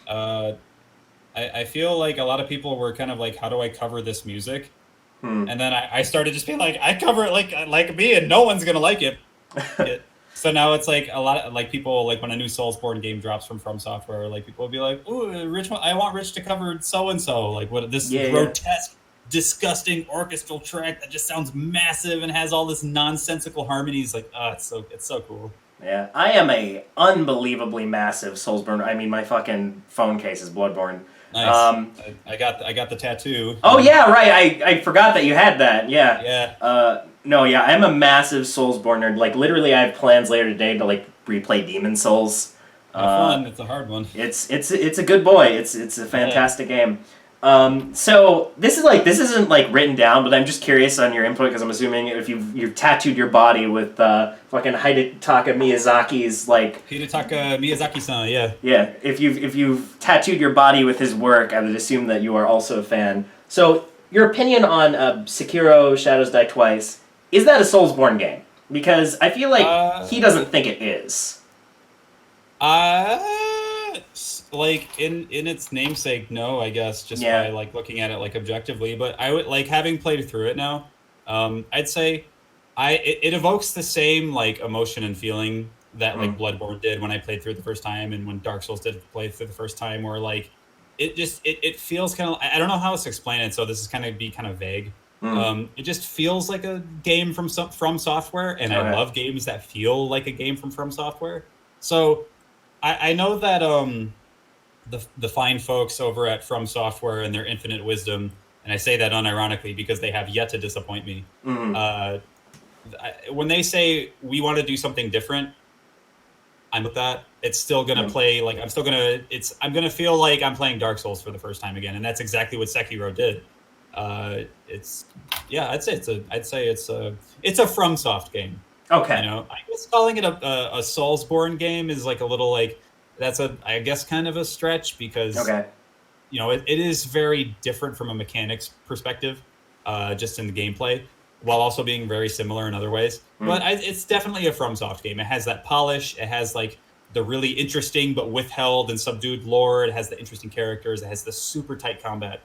B: I feel like a lot of people were kind of like, how do I cover this music? And then I started just being like, I cover it like me, and no one's gonna like it. So now it's like a lot of like people like when a new Soulsborne game drops from Software, like people will be like, "Ooh, Rich, I want Rich to cover so and so." Like what this grotesque, disgusting orchestral track that just sounds massive and has all this nonsensical harmonies. Like, it's so cool.
A: Yeah, I am a unbelievably massive Soulsborne. I mean, my fucking phone case is Bloodborne.
B: Nice. I got the tattoo.
A: Oh yeah, right. I forgot that you had that. Yeah.
B: Yeah.
A: No, yeah, I'm a massive Soulsborne nerd. Like literally, I have plans later today to like replay Demon Souls.
B: Fun. It's a hard one.
A: It's a good boy. It's a fantastic game. So this isn't like written down, but I'm just curious on your input because I'm assuming if you've tattooed your body with fucking Hidetaka Miyazaki's like
B: Hidetaka Miyazaki-san, yeah.
A: Yeah, if you've tattooed your body with his work, I would assume that you are also a fan. So your opinion on Sekiro: Shadows Die Twice, is that a Soulsborne game? Because I feel like he doesn't think it is.
B: Like in its namesake, no, I guess just by like looking at it like objectively. But I would like having played through it now. I'd say it evokes the same like emotion and feeling that like Bloodborne did when I played through it the first time, and when Dark Souls did play through the first time. Where like it feels kind of, I don't know how else to explain it, so this is kind of vague. It just feels like a game from Software, and I love games that feel like a game from Software. So I know that the fine folks over at From Software and their infinite wisdom, and I say that unironically because they have yet to disappoint me. When they say we want to do something different, I'm with that. It's still gonna play like I'm gonna feel like I'm playing Dark Souls for the first time again, and that's exactly what Sekiro did. I'd say it's a FromSoft game.
A: Okay.
B: You know, I guess calling it a Soulsborne game is like a little like I guess kind of a stretch because you know it is very different from a mechanics perspective, just in the gameplay, while also being very similar in other ways. But it's definitely a FromSoft game. It has that polish. It has like the really interesting but withheld and subdued lore. It has the interesting characters. It has the super tight combat.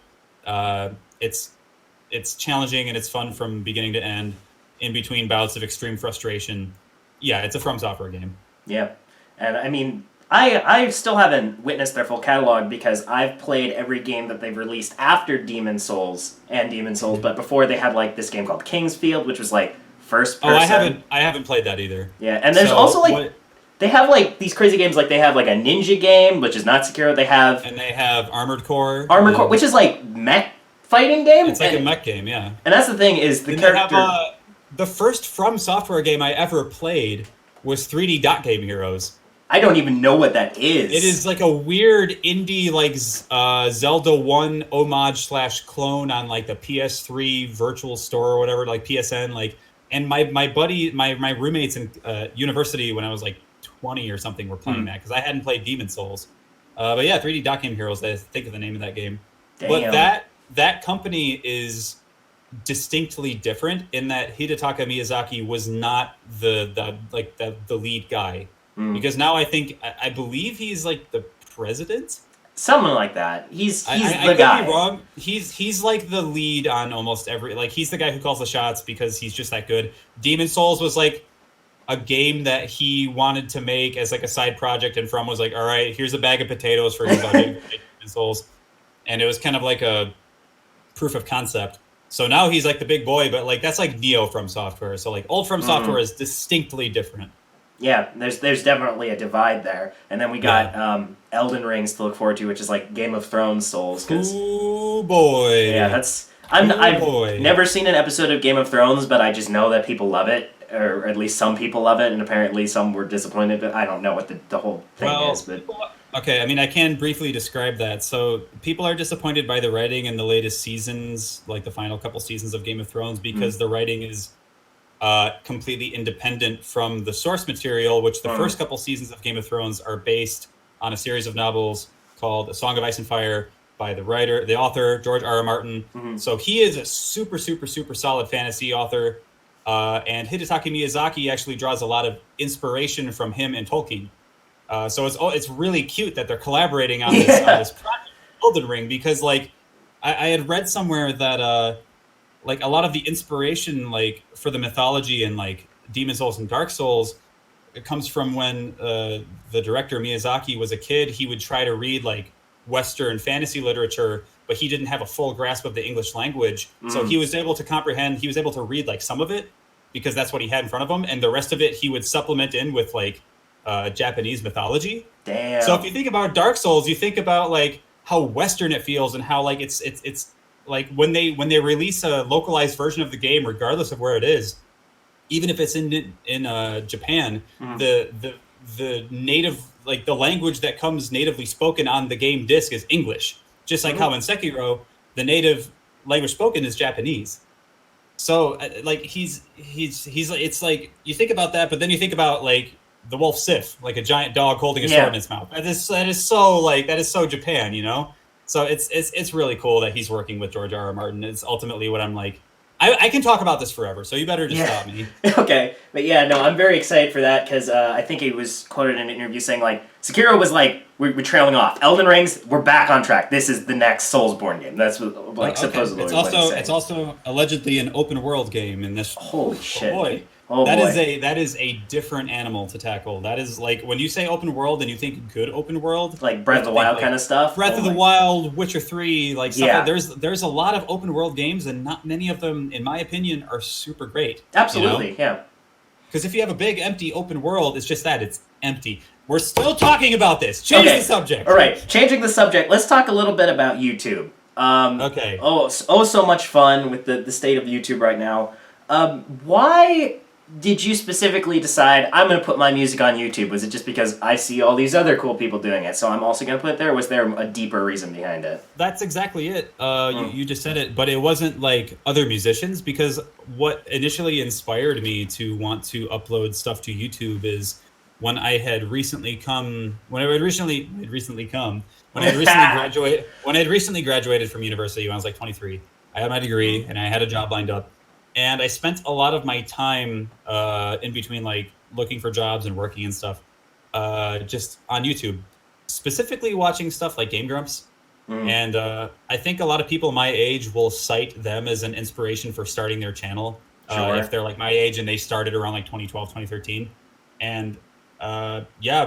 B: It's challenging and it's fun from beginning to end. In between bouts of extreme frustration, yeah, it's a From Software game.
A: Yeah, and I mean, I still haven't witnessed their full catalog because I've played every game that they've released after Demon Souls, but before they had like this game called Kingsfield, which was like first person.
B: I haven't played that either.
A: Yeah, and there's also like they have like these crazy games, like they have like a ninja game, which is not Sekiro. They have
B: Armored Core,
A: which is like mech fighting game.
B: It's like a mech game, yeah.
A: And that's the thing is the
B: Didn't
A: character.
B: They have, the first From Software game I ever played was 3D Dot Game Heroes.
A: I don't even know what that is.
B: It is like a weird indie like Zelda 1 homage / clone on like the PS3 Virtual Store or whatever, like PSN. Like, and my buddy, my roommates in university when I was like 20 or something were playing that because I hadn't played Demon Souls. But yeah, 3D Dot Game Heroes. I think of the name of that game.
A: Damn.
B: But that company is distinctly different in that Hidetaka Miyazaki was not the lead guy. Because now I believe he's like the president,
A: something like that. He's the
B: guy.
A: guy.
B: Could be wrong. He's like the lead on almost every, like he's the guy who calls the shots because he's just that good. Demon Souls was like a game that he wanted to make as like a side project, and From was like, all right, here's a bag of potatoes for your budget, Demon Souls, and it was kind of like a proof of concept. So now he's like the big boy, but like that's like Neo From Software. So like old From Software is distinctly different.
A: Yeah, there's definitely a divide there. And then we got Elden Rings to look forward to, which is like Game of Thrones Souls.
B: Ooh, boy.
A: Yeah, I've never seen an episode of Game of Thrones, but I just know that people love it, or at least some people love it, and apparently some were disappointed, but I don't know what the whole thing is. But
B: okay, I mean, I can briefly describe that. So people are disappointed by the writing in the latest seasons, like the final couple seasons of Game of Thrones, because the writing is completely independent from the source material, which the first couple seasons of Game of Thrones are based on a series of novels called A Song of Ice and Fire by the author, George R.R. Martin. So he is a super, super, super solid fantasy author. And Hidetaka Miyazaki actually draws a lot of inspiration from him and Tolkien. So it's really cute that they're collaborating on this project, Elden Ring, because like I had read somewhere that like a lot of the inspiration like for the mythology and like Demon Souls and Dark Souls, it comes from when the director Miyazaki was a kid. He would try to read like Western fantasy literature, but he didn't have a full grasp of the English language. So he was able to comprehend, he was able to read like some of it because that's what he had in front of him. And the rest of it, he would supplement in with like Japanese mythology.
A: Damn.
B: So if you think about Dark Souls, you think about like how Western it feels and how like it's like when they release a localized version of the game, regardless of where it is, even if it's in Japan, the native, like the language that comes natively spoken on the game disc is English. Just like how in Sekiro, the native language spoken is Japanese. So like he's it's like you think about that, but then you think about like the wolf Sif, like a giant dog holding a sword in its mouth. That is so Japan, you know. So it's really cool that he's working with George R.R. Martin. It's ultimately what I'm like. I can talk about this forever, so you better just stop me.
A: Okay, but yeah, no, I'm very excited for that because I think he was quoted in an interview saying like Sekiro was like we're trailing off. Elden Rings, we're back on track. This is the next Soulsborne game. That's what, like supposedly.
B: It's also allegedly an open world game in this.
A: Holy shit!
B: Boy.
A: Oh,
B: that is a different animal to tackle. That is like when you say open world and you think good open world,
A: like Breath of the Wild kind of stuff.
B: Breath of the Wild, Witcher 3, like stuff.
A: Yeah.
B: There's a lot of open world games, and not many of them, in my opinion, are super great.
A: Absolutely,
B: you know?
A: Yeah.
B: Because if you have a big empty open world, it's just that it's empty. We're still talking about this. Change the subject.
A: All right, changing the subject. Let's talk a little bit about YouTube.
B: Okay.
A: Oh, so much fun with the state of YouTube right now. Why did you specifically decide I'm going to put my music on YouTube? Was it just because I see all these other cool people doing it, so I'm also going to put it there? Or was there a deeper reason behind it?
B: That's exactly it. You just said it, but it wasn't like other musicians, because what initially inspired me to want to upload stuff to YouTube is when I had recently graduated from university when I was like 23. I had my degree and I had a job lined up. And I spent a lot of my time in between, like, looking for jobs and working and stuff, just on YouTube, specifically watching stuff like Game Grumps. And I think a lot of people my age will cite them as an inspiration for starting their channel, if they're like my age and they started around like 2012, 2013. And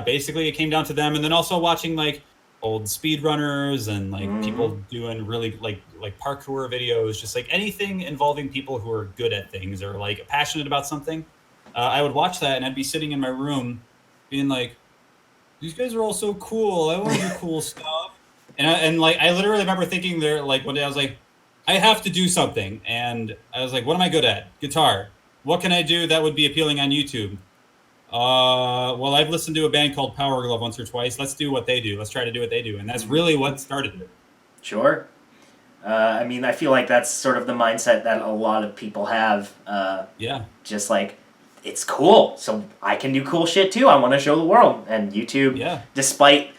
B: basically it came down to them. And then also watching like old speedrunners and like people doing really like parkour videos, just like anything involving people who are good at things or like passionate about something. I would watch that and I'd be sitting in my room being like, these guys are all so cool. I want to do cool stuff. And I literally remember thinking there, like one day I was like, I have to do something. And I was like, what am I good at? Guitar. What can I do that would be appealing on YouTube? Well, I've listened to a band called Power Glove once or twice. Let's do what they do. Let's try to do what they do. And that's really what started it.
A: Sure. I mean, I feel like that's sort of the mindset that a lot of people have.
B: Yeah.
A: Just like, it's cool, so I can do cool shit too. I want to show the world. And YouTube, despite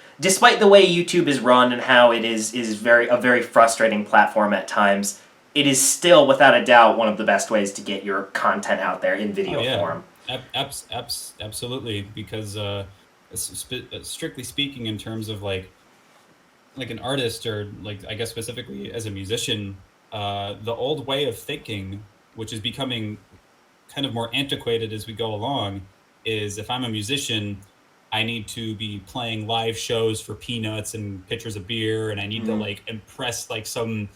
A: the way YouTube is run and how it is a very frustrating platform at times, it is still, without a doubt, one of the best ways to get your content out there in video form.
B: Absolutely, because strictly speaking, in terms of like an artist, or like I guess specifically as a musician, the old way of thinking, which is becoming kind of more antiquated as we go along, is if I'm a musician, I need to be playing live shows for peanuts and pitchers of beer, and I need to like impress like some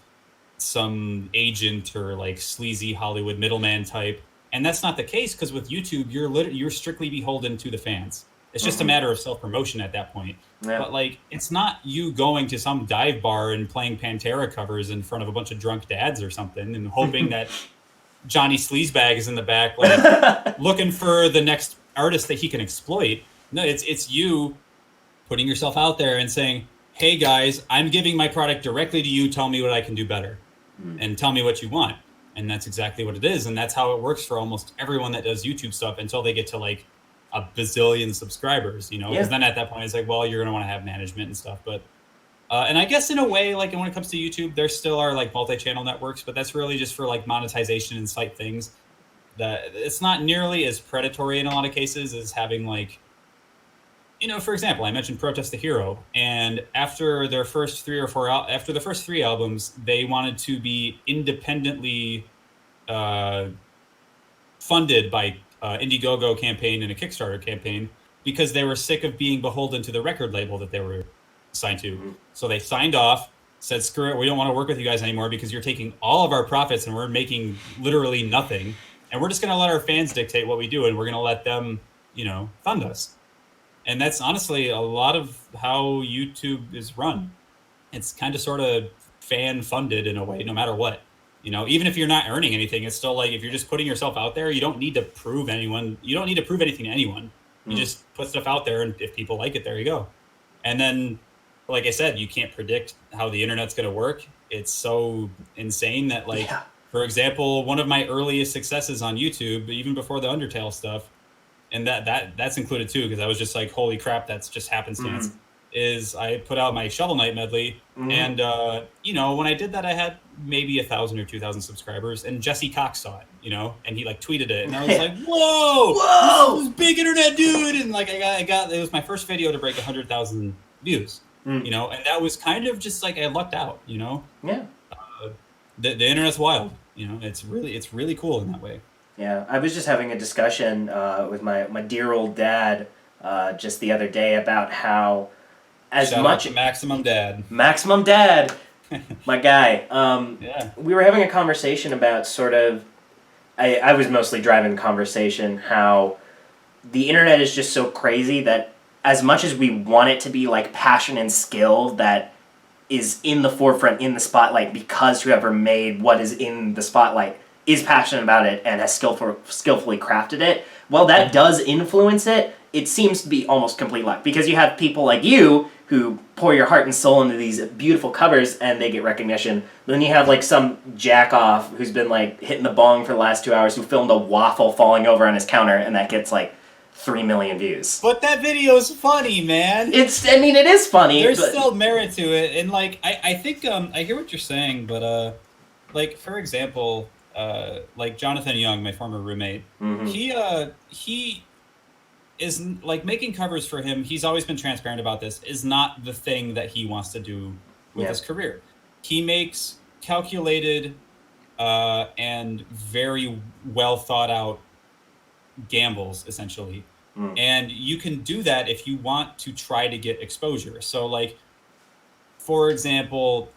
B: agent or like sleazy Hollywood middleman type. And that's not the case, because with YouTube, you're strictly beholden to the fans. It's just a matter of self-promotion at that point. Yeah. But like, it's not you going to some dive bar and playing Pantera covers in front of a bunch of drunk dads or something and hoping that Johnny Sleazebag is in the back, like looking for the next artist that he can exploit. No, it's you putting yourself out there and saying, hey guys, I'm giving my product directly to you. Tell me what I can do better and tell me what you want. And that's exactly what it is. And that's how it works for almost everyone that does YouTube stuff until they get to like a bazillion subscribers, you know, because then at that point it's like, well, you're going to want to have management and stuff. But, and I guess in a way, like when it comes to YouTube, there still are like multi-channel networks, but that's really just for like monetization and site things. That it's not nearly as predatory in a lot of cases as having like, you know, for example, I mentioned Protest the Hero, and after their first after the first three albums, they wanted to be independently funded by Indiegogo campaign and a Kickstarter campaign, because they were sick of being beholden to the record label that they were signed to. So they signed off, said, screw it, we don't want to work with you guys anymore because you're taking all of our profits and we're making literally nothing. And we're just going to let our fans dictate what we do, and we're going to let them, you know, fund us. And that's honestly a lot of how YouTube is run. It's kind of sort of fan funded in a way, no matter what. You know, even if you're not earning anything, it's still like, if you're just putting yourself out there, you don't need to prove anything to anyone. You just put stuff out there, and if people like it, there you go. And then, like I said, you can't predict how the internet's going to work. It's so insane that, like, for example, one of my earliest successes on YouTube, even before the Undertale stuff, and that's included too, because I was just like, holy crap, that's just happenstance, is I put out my Shovel Knight medley, and you know, when I did that, I had maybe 1,000 or 2,000 subscribers, and Jesse Cox saw it, you know, and he like tweeted it, and I was like, whoa, this big internet dude, and like I got it was my first video to break 100,000 views, you know, and that was kind of just like I lucked out, you know. The internet's wild, you know. It's really cool in that way.
A: Yeah, I was just having a discussion with my dear old dad just the other day about how
B: Shout out to Maximum Dad,
A: my guy. We were having a conversation about sort of, I was mostly driving the conversation, how the internet is just so crazy that as much as we want it to be like passion and skill that is in the forefront, in the spotlight, because whoever made what is in the spotlight is passionate about it and has skillfully crafted it, well, that does influence it. It seems to be almost complete luck, because you have people like you who pour your heart and soul into these beautiful covers and they get recognition. Then you have like some jack-off who's been like hitting the bong for the last 2 hours who filmed a waffle falling over on his counter, and that gets like 3 million views.
B: But that video's funny, man.
A: It is funny.
B: There's still merit to it, and like I think I hear what you're saying, but like for example, like Jonathan Young, my former roommate, he is like making covers for him. He's always been transparent about this. Is not the thing that he wants to do with his career. He makes calculated and very well thought out gambles, essentially. And you can do that if you want to try to get exposure. So like, for example,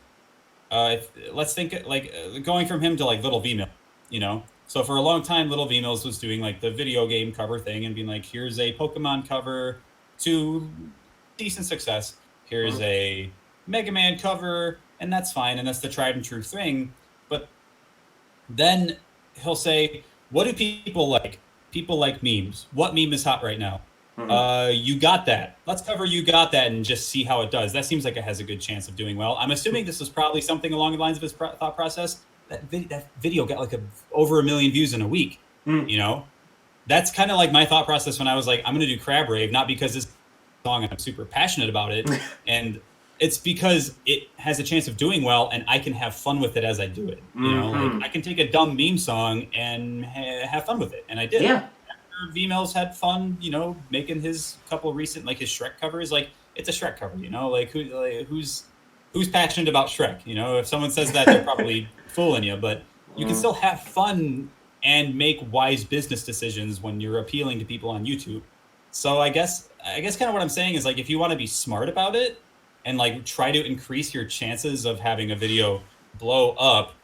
B: let's think like going from him to like Little V-Mill, you know? So for a long time, Little V-Mills was doing like the video game cover thing and being like, here's a Pokemon cover to decent success. Here's a Mega Man cover, and that's fine. And that's the tried and true thing. But then he'll say, what do people like? People like memes. What meme is hot right now? You Got That. Let's cover You Got That and just see how it does. That seems like it has a good chance of doing well. I'm assuming this was probably something along the lines of his thought process. That video got like over 1 million views in a week. You know, that's kind of like my thought process when I was like, I'm going to do Crab Rave, not because it's a song and I'm super passionate about it, and it's because it has a chance of doing well and I can have fun with it as I do it. You know, like I can take a dumb meme song and have fun with it, and I did.
A: Yeah.
B: V-Mel's had fun, you know, making his couple recent, like his Shrek covers. Like, it's a Shrek cover, you know, like who's passionate about Shrek? You know, if someone says that, they're probably fooling you, but you can still have fun and make wise business decisions when you're appealing to people on YouTube. So I guess kind of what I'm saying is, like, if you want to be smart about it and like try to increase your chances of having a video blow up,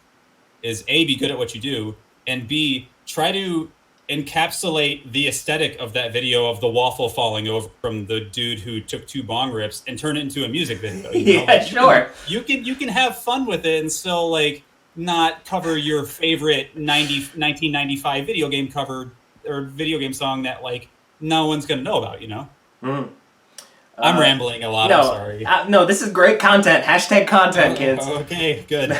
B: is A, be good at what you do, and B, try to encapsulate the aesthetic of that video of the waffle falling over from the dude who took 2 bong rips and turn it into a music video. You know?
A: Yeah, like, sure.
B: You can have fun with it and still like not cover your favorite 1995 video game cover or video game song that like no one's gonna know about. You know. I'm rambling a lot.
A: No,
B: I'm sorry.
A: No, this is great content. Hashtag content, kids.
B: Okay, good.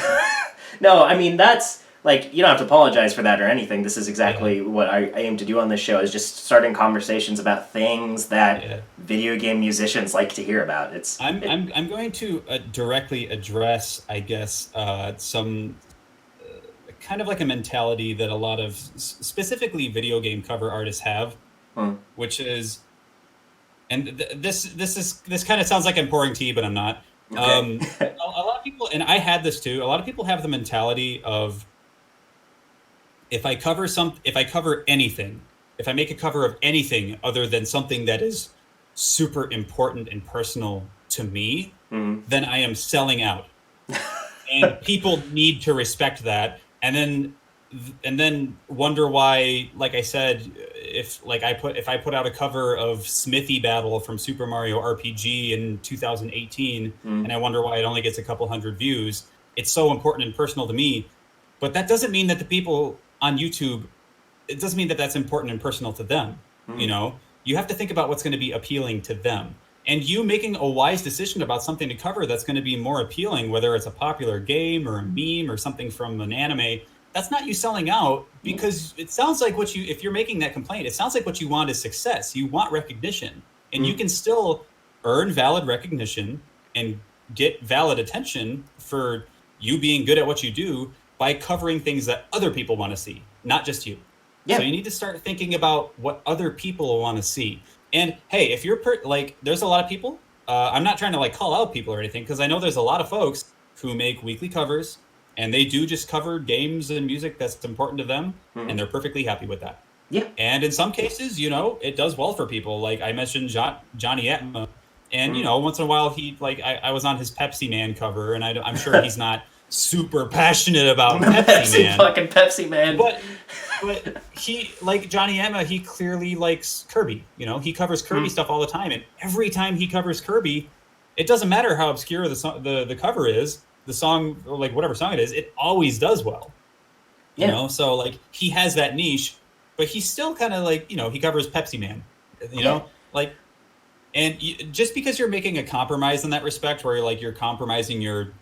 A: No, I mean, that's, like, you don't have to apologize for that or anything. This is exactly what I aim to do on this show, is just starting conversations about things that video game musicians like to hear about.
B: I'm going to directly address, I guess, some kind of like a mentality that a lot of specifically video game cover artists have, which is, and this kind of sounds like I'm pouring tea, but I'm not. Okay. A lot of people, and I had this too, a lot of people have the mentality of, if I cover anything, if I make a cover of anything other than something that is super important and personal to me, then I am selling out. And people need to respect that, and then wonder why, like I said, if I put out a cover of Smithy Battle from Super Mario RPG in 2018, and I wonder why it only gets a couple hundred views, it's so important and personal to me. But that doesn't mean that the people on YouTube, it doesn't mean that that's important and personal to them. You know, you have to think about what's going to be appealing to them. And you making a wise decision about something to cover that's going to be more appealing, whether it's a popular game or a meme or something from an anime, that's not you selling out, because it sounds like if you're making that complaint, it sounds like what you want is success. You want recognition, and you can still earn valid recognition and get valid attention for you being good at what you do by covering things that other people want to see, not just you. Yeah. So you need to start thinking about what other people want to see. And hey, if you're there's a lot of people, I'm not trying to like call out people or anything, because I know there's a lot of folks who make weekly covers and they do just cover games and music that's important to them, and they're perfectly happy with that. Yeah. And in some cases, you know, it does well for people. Like I mentioned Johnny Atma, and you know, once in a while I was on his Pepsi Man cover, and I'm sure he's not super passionate about Pepsi Man.
A: Fucking Pepsi Man.
B: But he, like Johnny Atma, he clearly likes Kirby. You know, he covers Kirby stuff all the time, and every time he covers Kirby, it doesn't matter how obscure the cover is, the song, or like whatever song it always does well. You know, so like he has that niche, but he's still kind of like, you know, he covers Pepsi Man. You know, like, and just because you're making a compromise in that respect, where you're compromising your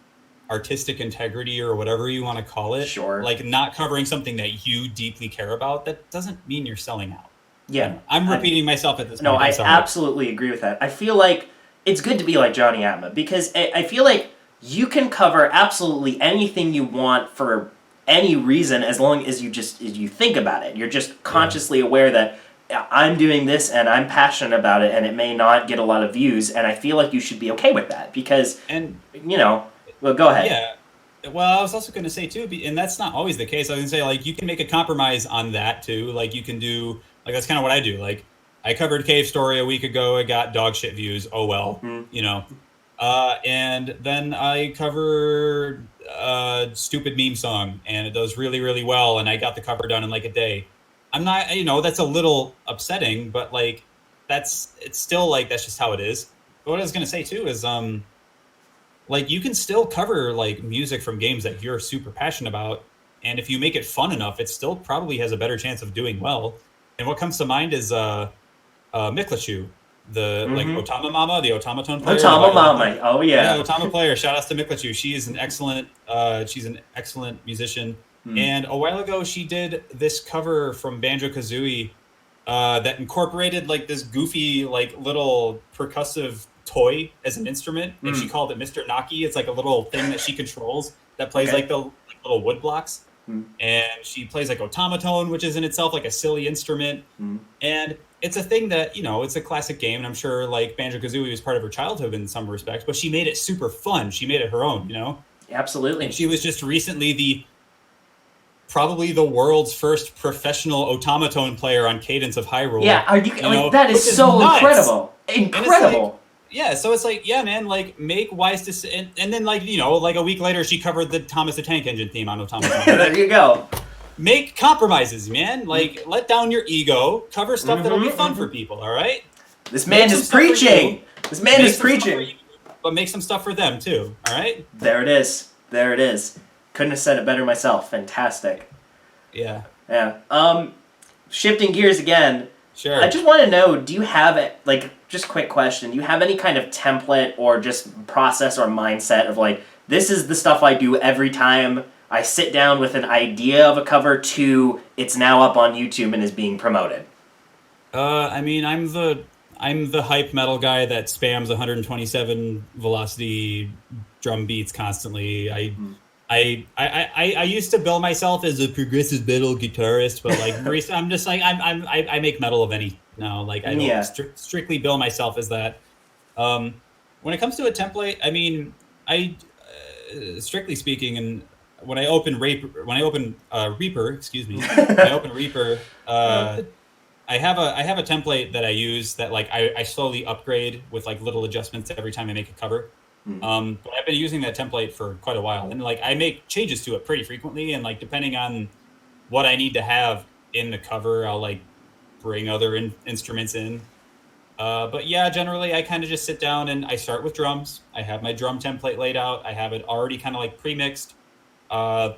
B: artistic integrity or whatever you want to call it, like not covering something that you deeply care about, that doesn't mean you're selling out. Yeah. I'm repeating myself at this point.
A: No, I absolutely agree with that. I feel like it's good to be like Johnny Atma, because I feel like you can cover absolutely anything you want for any reason, as long as you think about it. You're just consciously aware that I'm doing this and I'm passionate about it, and it may not get a lot of views, and I feel like you should be okay with that, because, you know, well, go ahead.
B: Yeah. Well, I was also going to say, too, and that's not always the case. I was going to say, like, you can make a compromise on that, too. Like, you can do, like, that's kind of what I do. Like, I covered Cave Story a week ago. It got dog shit views. Oh, well, you know. And then I covered a stupid meme song, and it does really, really well, and I got the cover done in, like, a day. I'm not, you know, that's a little upsetting, but, like, it's still, like, that's just how it is. But what I was going to say, too, is, like you can still cover like music from games that you're super passionate about, and if you make it fun enough, it still probably has a better chance of doing well. And what comes to mind is Miklachu, the like
A: Mm-hmm.
B: Otama Mama, the Automaton player, the
A: Otama
B: violin.
A: Mama. Oh
B: Yeah,
A: yeah.
B: Otama player. Shout outs to Miklachu. She is an excellent musician.
A: Mm.
B: And a while ago, she did this cover from Banjo Kazooie that incorporated like this goofy like little percussive toy as an instrument, and she
A: Mm.
B: called it Mr. Naki. It's like a little thing that she controls that plays
A: Okay.
B: like the like, little wood blocks,
A: Mm.
B: and she plays like automaton, which is in itself like a silly instrument.
A: Mm.
B: And it's a thing that, you know, it's a classic game, and I'm sure like Banjo Kazooie was part of her childhood in some respects, but she made it super fun. She made it her own, you know. And
A: Absolutely.
B: she was just recently the probably the world's first professional automaton player on Cadence of Hyrule.
A: Yeah. Are you
B: You
A: like
B: know,
A: that is
B: which
A: so
B: nuts.
A: incredible.
B: And it's like,
A: Incredible.
B: yeah, so it's like, yeah, man, like make wise and then like, you know, like a week later she covered the Thomas the Tank Engine theme on automaton.
A: There you go.
B: Make compromises, man. Like let down your ego, cover stuff that'll be fun for people, all right?
A: This man
B: Make some
A: is
B: stuff for
A: preaching.
B: you.
A: This man
B: Make
A: is
B: some stuff for
A: preaching.
B: you, but make some stuff for them too, all right?
A: There it is. There it is. Couldn't have said it better myself. Fantastic.
B: Yeah.
A: Yeah. Shifting gears again.
B: Sure.
A: I just want to know, do you have it, like, just quick question, do you have any kind of template or just process or mindset of like, this is the stuff I do every time I sit down with an idea of a cover to it's now up on YouTube and is being promoted?
B: I mean, I'm the hype metal guy that spams 127 velocity drum beats constantly. I used to bill myself as a progressive metal guitarist, but like I'm just like I make metal of any now. Like I don't strictly bill myself as that. When it comes to a template, I mean, strictly speaking, and when I open Reaper, excuse me, when I open Reaper, I have a template that I use that like I slowly upgrade with like little adjustments every time I make a cover. But I've been using that template for quite a while, and like I make changes to it pretty frequently, and like depending on what I need to have in the cover, I'll like bring other instruments in. But yeah, generally I kind of just sit down and I start with drums. I have my drum template laid out. I have it already kind of like pre-mixed. I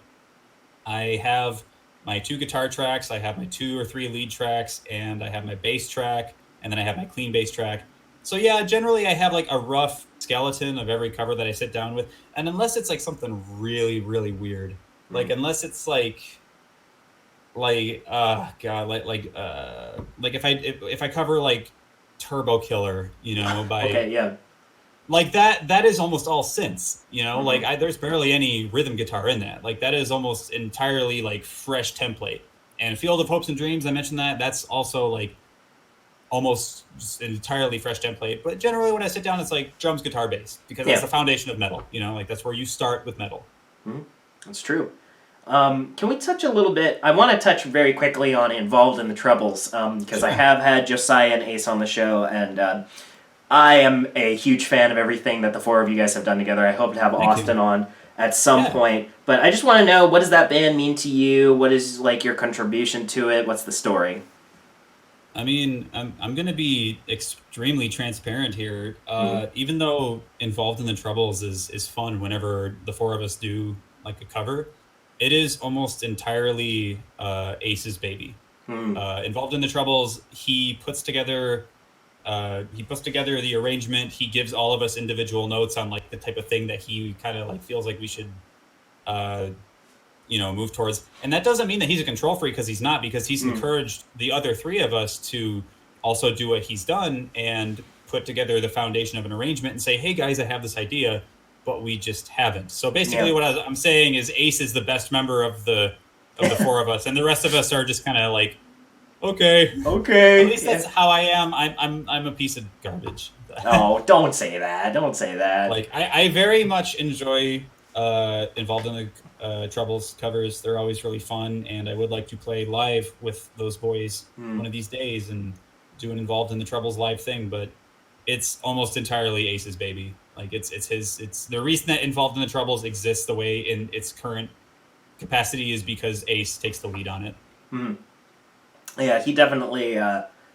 B: have my 2 guitar tracks. I have my 2 or 3 lead tracks, and I have my bass track, and then I have my clean bass track. So yeah, generally I have like a rough skeleton of every cover that I sit down with, and unless it's like something really, really weird, like unless it's like god, like if I cover like Turbo Killer, you know, by
A: Okay, yeah.
B: like that is almost all synths, you know, like there's barely any rhythm guitar in that. Like that is almost entirely like fresh template. And Field of Hopes and Dreams, I mentioned that's also like almost just an entirely fresh template. But generally when I sit down, it's like drums, guitar, bass, because that's the foundation of metal, you know, like that's where you start with metal.
A: That's true. Can we touch a little bit? I want to touch very quickly on Involved in the Troubles, because I have had Josiah and Ace on the show, and I am a huge fan of everything that the 4 of you guys have done together. I hope to have Austin on at some point. But I just want to know, what does that band mean to you? What is like your contribution to it? What's the story?
B: I mean, I'm going to be extremely transparent here. Even though Involved in the Troubles is fun whenever the 4 of us do like a cover, it is almost entirely Ace's baby. Involved in the Troubles, he puts together the arrangement. He gives all of us individual notes on like the type of thing that he kind of like feels like we should move towards. And that doesn't mean that he's a control freak, because he's not, because he's encouraged the other 3 of us to also do what he's done and put together the foundation of an arrangement and say, hey guys, I have this idea, but we just haven't. So basically what I'm saying is Ace is the best member of the 4 of us, and the rest of us are just kind of like, okay. At least that's how I am. I'm a piece of garbage.
A: Oh, don't say that. Don't say that.
B: Like I very much enjoy Involved in the Troubles covers. They're always really fun, and I would like to play live with those boys one of these days and do an Involved in the Troubles live thing, but it's almost entirely Ace's baby. Like it's the reason that Involved in the Troubles exists the way in its current capacity is because Ace takes the lead on it.
A: Yeah, he definitely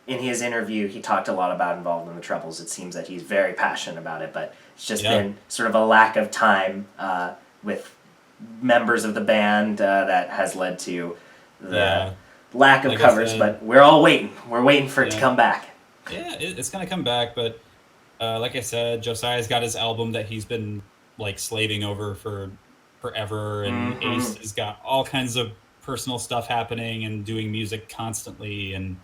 A: in his interview, he talked a lot about Involved in the Troubles. It seems that he's very passionate about it, but it's just been sort of a lack of time with members of the band that has led to the lack of covers. But we're all waiting. We're waiting for it to come back.
B: Yeah, it's gonna come back, but like I said, Josiah's got his album that he's been like slaving over for forever, and Ace has got all kinds of personal stuff happening and doing music constantly, and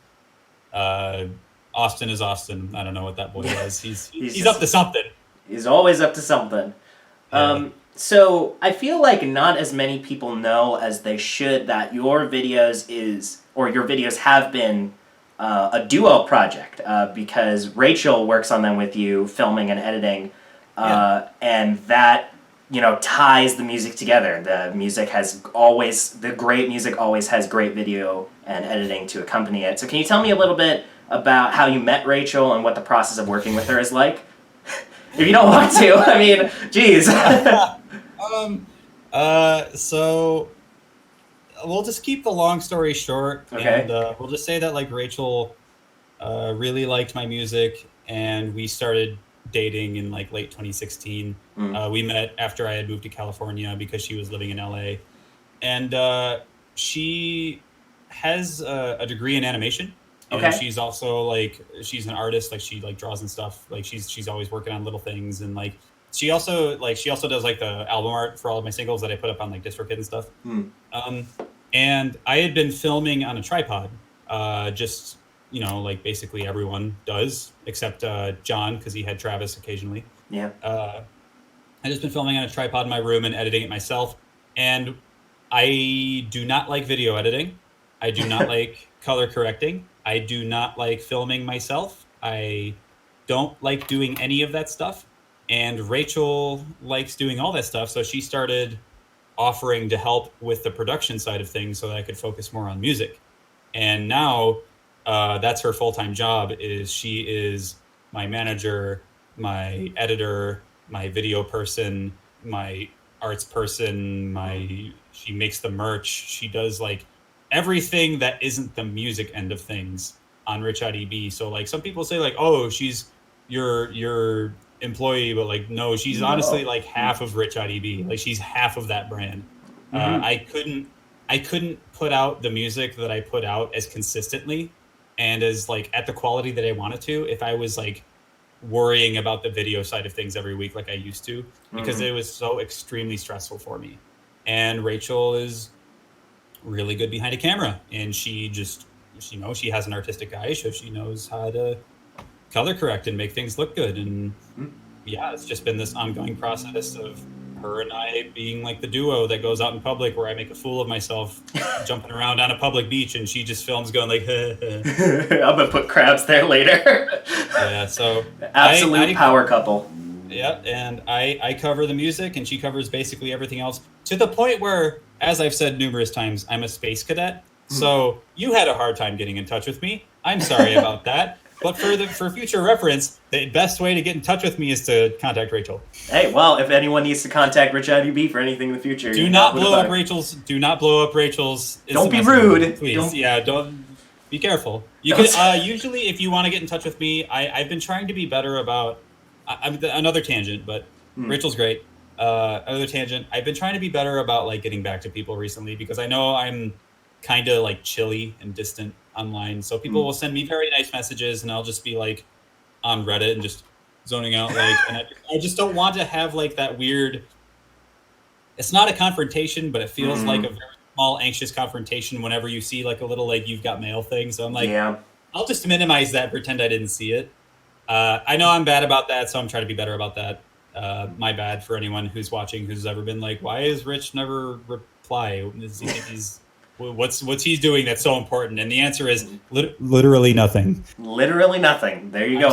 B: Austin is Austin. I don't know what that boy does. He's up to something. He's
A: always up to something. Yeah. So I feel like not as many people know as they should that your videos have been a duo project because Rachel works on them with you, filming and editing, and that ties the music together. The great music always has great video and editing to accompany it. So can you tell me a little bit about how you met Rachel and what the process of working with her is like? If you don't want to, I mean, geez.
B: So we'll just keep the long story short.
A: Okay.
B: And we'll just say that like Rachel really liked my music, and we started dating in like late 2016. We met after I had moved to California because she was living in LA, and she has a degree in animation. And she's also like, she's an artist, like she like draws and stuff. Like she's always working on little things, and like she also does like the album art for all of my singles that I put up on like DistroKid and stuff. And I had been filming on a tripod, just like basically everyone does except John, because he had Travis occasionally.
A: Yeah.
B: I just been filming on a tripod in my room and editing it myself, and I do not like video editing. I do not like color correcting. I do not like filming myself. I don't like doing any of that stuff. And Rachel likes doing all that stuff, so she started offering to help with the production side of things so that I could focus more on music. And now that's her full-time job. She is my manager, my editor, my video person, my arts person, she makes the merch. She does like everything that isn't the music end of things on RichaadEB. So like some people say like, oh, she's your employee, but like no, she's honestly like half of RichaadEB. Like she's half of that brand. I couldn't put out the music that I put out as consistently and as like at the quality that I wanted to if I was like worrying about the video side of things every week like I used to, because it was so extremely stressful for me. And Rachel is really good behind a camera, and she has an artistic eye, so she knows how to color correct and make things look good. And it's just been this ongoing process of her and I being like the duo that goes out in public where I make a fool of myself jumping around on a public beach, and she just films going like
A: I'm gonna put crabs there later.
B: Yeah, so
A: absolute power couple.
B: Yeah, and I cover the music and she covers basically everything else, to the point where, as I've said numerous times, I'm a space cadet. So you had a hard time getting in touch with me. I'm sorry about that. But for future reference, the best way to get in touch with me is to contact Rachel.
A: Hey, well, if anyone needs to contact RichaadEB for anything in the future,
B: do not blow up Rachel's. Do not blow up Rachel's.
A: Don't be rude,
B: please. Don't be careful. You can usually, if you want to get in touch with me, I've been trying to be better about. Another tangent, but Rachel's great. Another tangent. I've been trying to be better about like getting back to people recently, because I know I'm kind of like chilly and distant online. So people will send me very nice messages, and I'll just be like on Reddit and just zoning out. Like, and I just don't want to have like that weird. It's not a confrontation, but it feels like a very small, anxious confrontation whenever you see like a little like you've got mail thing. So I'm like, I'll just minimize that, pretend I didn't see it. I know I'm bad about that, so I'm trying to be better about that. My bad for anyone who's watching who's ever been like, why is Rich never reply? What's he doing that's so important? And the answer is literally nothing.
A: Literally nothing. There you go.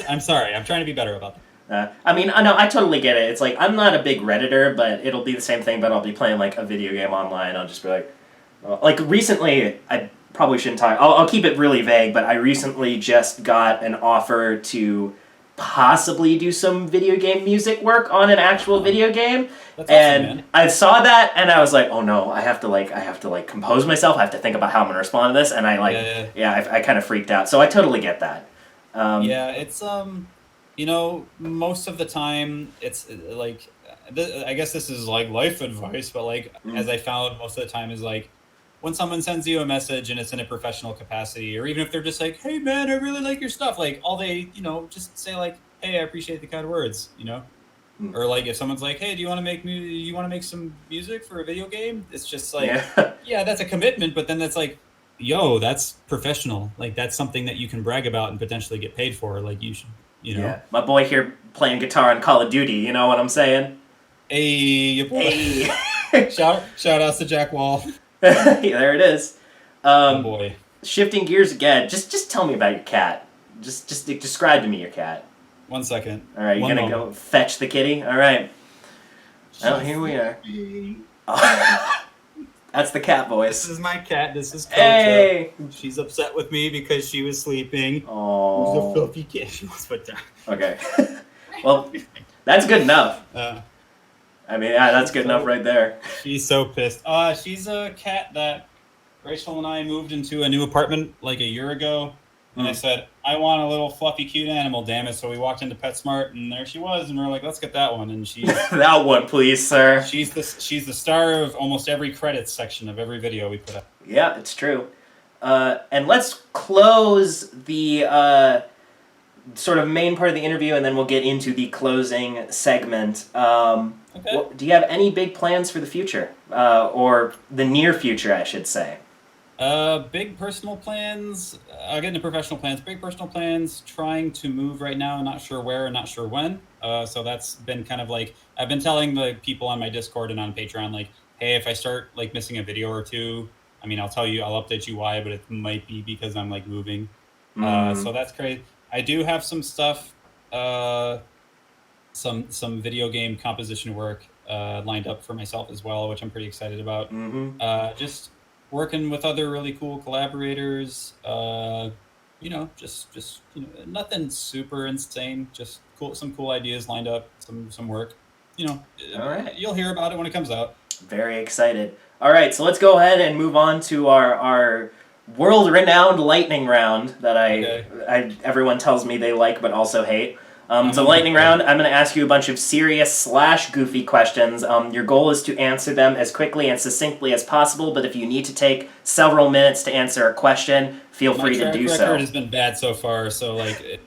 B: I'm sorry. I'm trying to be better about that.
A: I mean, I know, I totally get it. It's like, I'm not a big Redditor, but it'll be the same thing, but I'll be playing like a video game online. I'll just be like recently, I probably shouldn't talk. I'll keep it really vague, but I recently just got an offer to possibly do some video game music work on an actual video game.
B: That's
A: And
B: awesome, man.
A: I saw that and I was like, oh no, I have to compose myself. I have to think about how I'm gonna respond to this. And I I kind of freaked out. So I totally get that.
B: Yeah, it's you know, most of the time it's like, I guess this is like life advice, but like as I found most of the time is like when someone sends you a message and it's in a professional capacity, or even if they're just like, hey man, I really like your stuff, like all they, you know, just say like, hey, I appreciate the kind words, you know. Or like if someone's like, hey, do you want to make some music for a video game? It's just like, yeah, that's a commitment, but then that's like, yo, that's professional. Like that's something that you can brag about and potentially get paid for. Like you should, you know.
A: Yeah. My boy here playing guitar in Call of Duty, you know what I'm saying?
B: Hey, your boy.
A: Hey.
B: shout outs to Jack Wall.
A: There it is.
B: Oh boy.
A: Shifting gears again, just tell me about your cat. Just describe to me your cat.
B: 1 second.
A: All right, you're gonna go fetch the kitty. All right. Oh, here we are. Oh. That's the cat voice.
B: This is my cat. This is Coach.
A: Hey.
B: She's upset with me because she was sleeping.
A: Oh.
B: She's a fluffy cat. She wants put down.
A: Okay. Well, that's good enough. I mean, yeah, that's good enough right there.
B: She's so pissed. She's a cat that Rachel and I moved into a new apartment like a year ago. And I said, I want a little fluffy, cute animal, damn it. So we walked into PetSmart, and there she was. And we are like, let's get that one. And she's
A: that one, please, sir.
B: She's the star of almost every credits section of every video we put up.
A: Yeah, it's true. And let's close the sort of main part of the interview, and then we'll get into the closing segment.
B: Okay.
A: Do you have any big plans for the future? Or the near future, I should say?
B: Big personal plans. I'll get into professional plans. Big personal plans. Trying to move right now. Not sure where and not sure when. So that's been kind of like, I've been telling the people on my Discord and on Patreon, like, hey, if I start like missing a video or two, I mean, I'll update you why, but it might be because I'm like moving. So that's crazy. I do have some stuff, some video game composition work lined up for myself as well, which I'm pretty excited about. Just working with other really cool collaborators, you know, just you know, nothing super insane, just some cool ideas lined up, some work, you know.
A: All right.
B: You'll hear about it when it comes out.
A: Very excited. All right, so let's go ahead and move on to our world-renowned lightning round that everyone tells me they like but also hate. So lightning round, I'm going to ask you a bunch of serious / goofy questions. Your goal is to answer them as quickly and succinctly as possible, but if you need to take several minutes to answer a question, feel free to do so.
B: My record has been bad so far, so like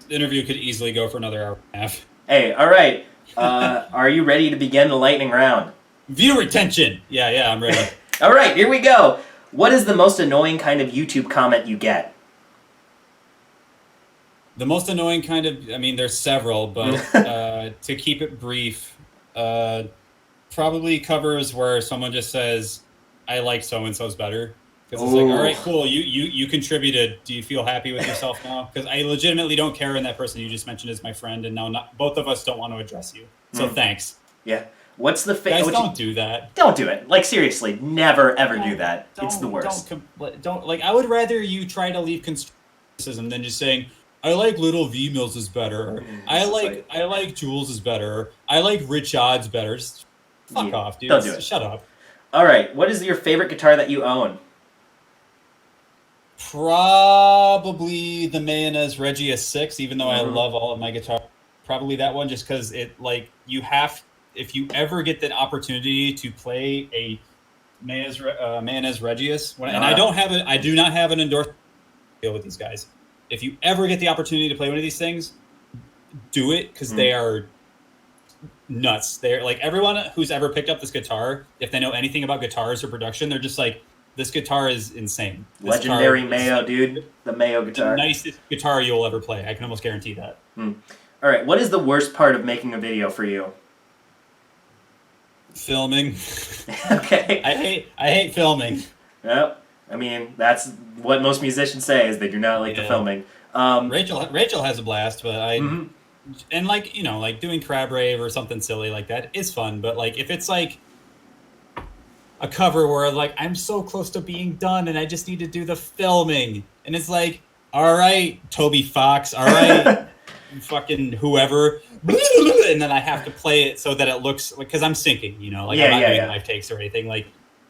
B: the interview could easily go for another hour and a half.
A: Hey, all right. Are you ready to begin the lightning round?
B: View retention! Yeah, I'm ready.
A: All right, here we go. What is the most annoying kind of YouTube comment you get?
B: The most annoying kind of, I mean, there's several, but to keep it brief, probably covers where someone just says, I like so-and-so's better. Because it's like, all right, cool, you contributed. Do you feel happy with yourself now? Because I legitimately don't care, and that person you just mentioned is my friend, and now both of us don't want to address you. So thanks.
A: Yeah. What's the
B: guys? Don't do that.
A: Don't do it. Like seriously, never ever do that. It's the worst.
B: Don't like. I would rather you try to leave criticism than just saying, I like Little V Mills is better. I like Jules is better. I like RichaadEB better. Just fuck off, dude.
A: Don't do it.
B: Shut up.
A: All right. What is your favorite guitar that you own?
B: Probably the Mayonnaise Regius 6, even though I love all of my guitar. Probably that one, just because it like if you ever get the opportunity to play a Mayonnaise Regius, and I do not have an endorsement deal with these guys. If you ever get the opportunity to play one of these things, do it, because they are nuts. They're like, everyone who's ever picked up this guitar, if they know anything about guitars or production, they're just like, this guitar is insane.
A: Legendary Mayo, dude. The Mayo guitar.
B: The nicest guitar you'll ever play. I can almost guarantee that.
A: All right. What is the worst part of making a video for you?
B: Filming.
A: Okay.
B: I hate filming.
A: Yep. I mean, that's what most musicians say, is they do not like the filming.
B: Rachel has a blast, but and like, you know, like doing Crab Rave or something silly like that is fun, but like if it's like a cover where like I'm so close to being done and I just need to do the filming, and it's like, all right, Toby Fox, all right. fucking whoever, and then I have to play it so that it looks like, because I'm syncing, you know, like I'm not doing live takes or anything. Like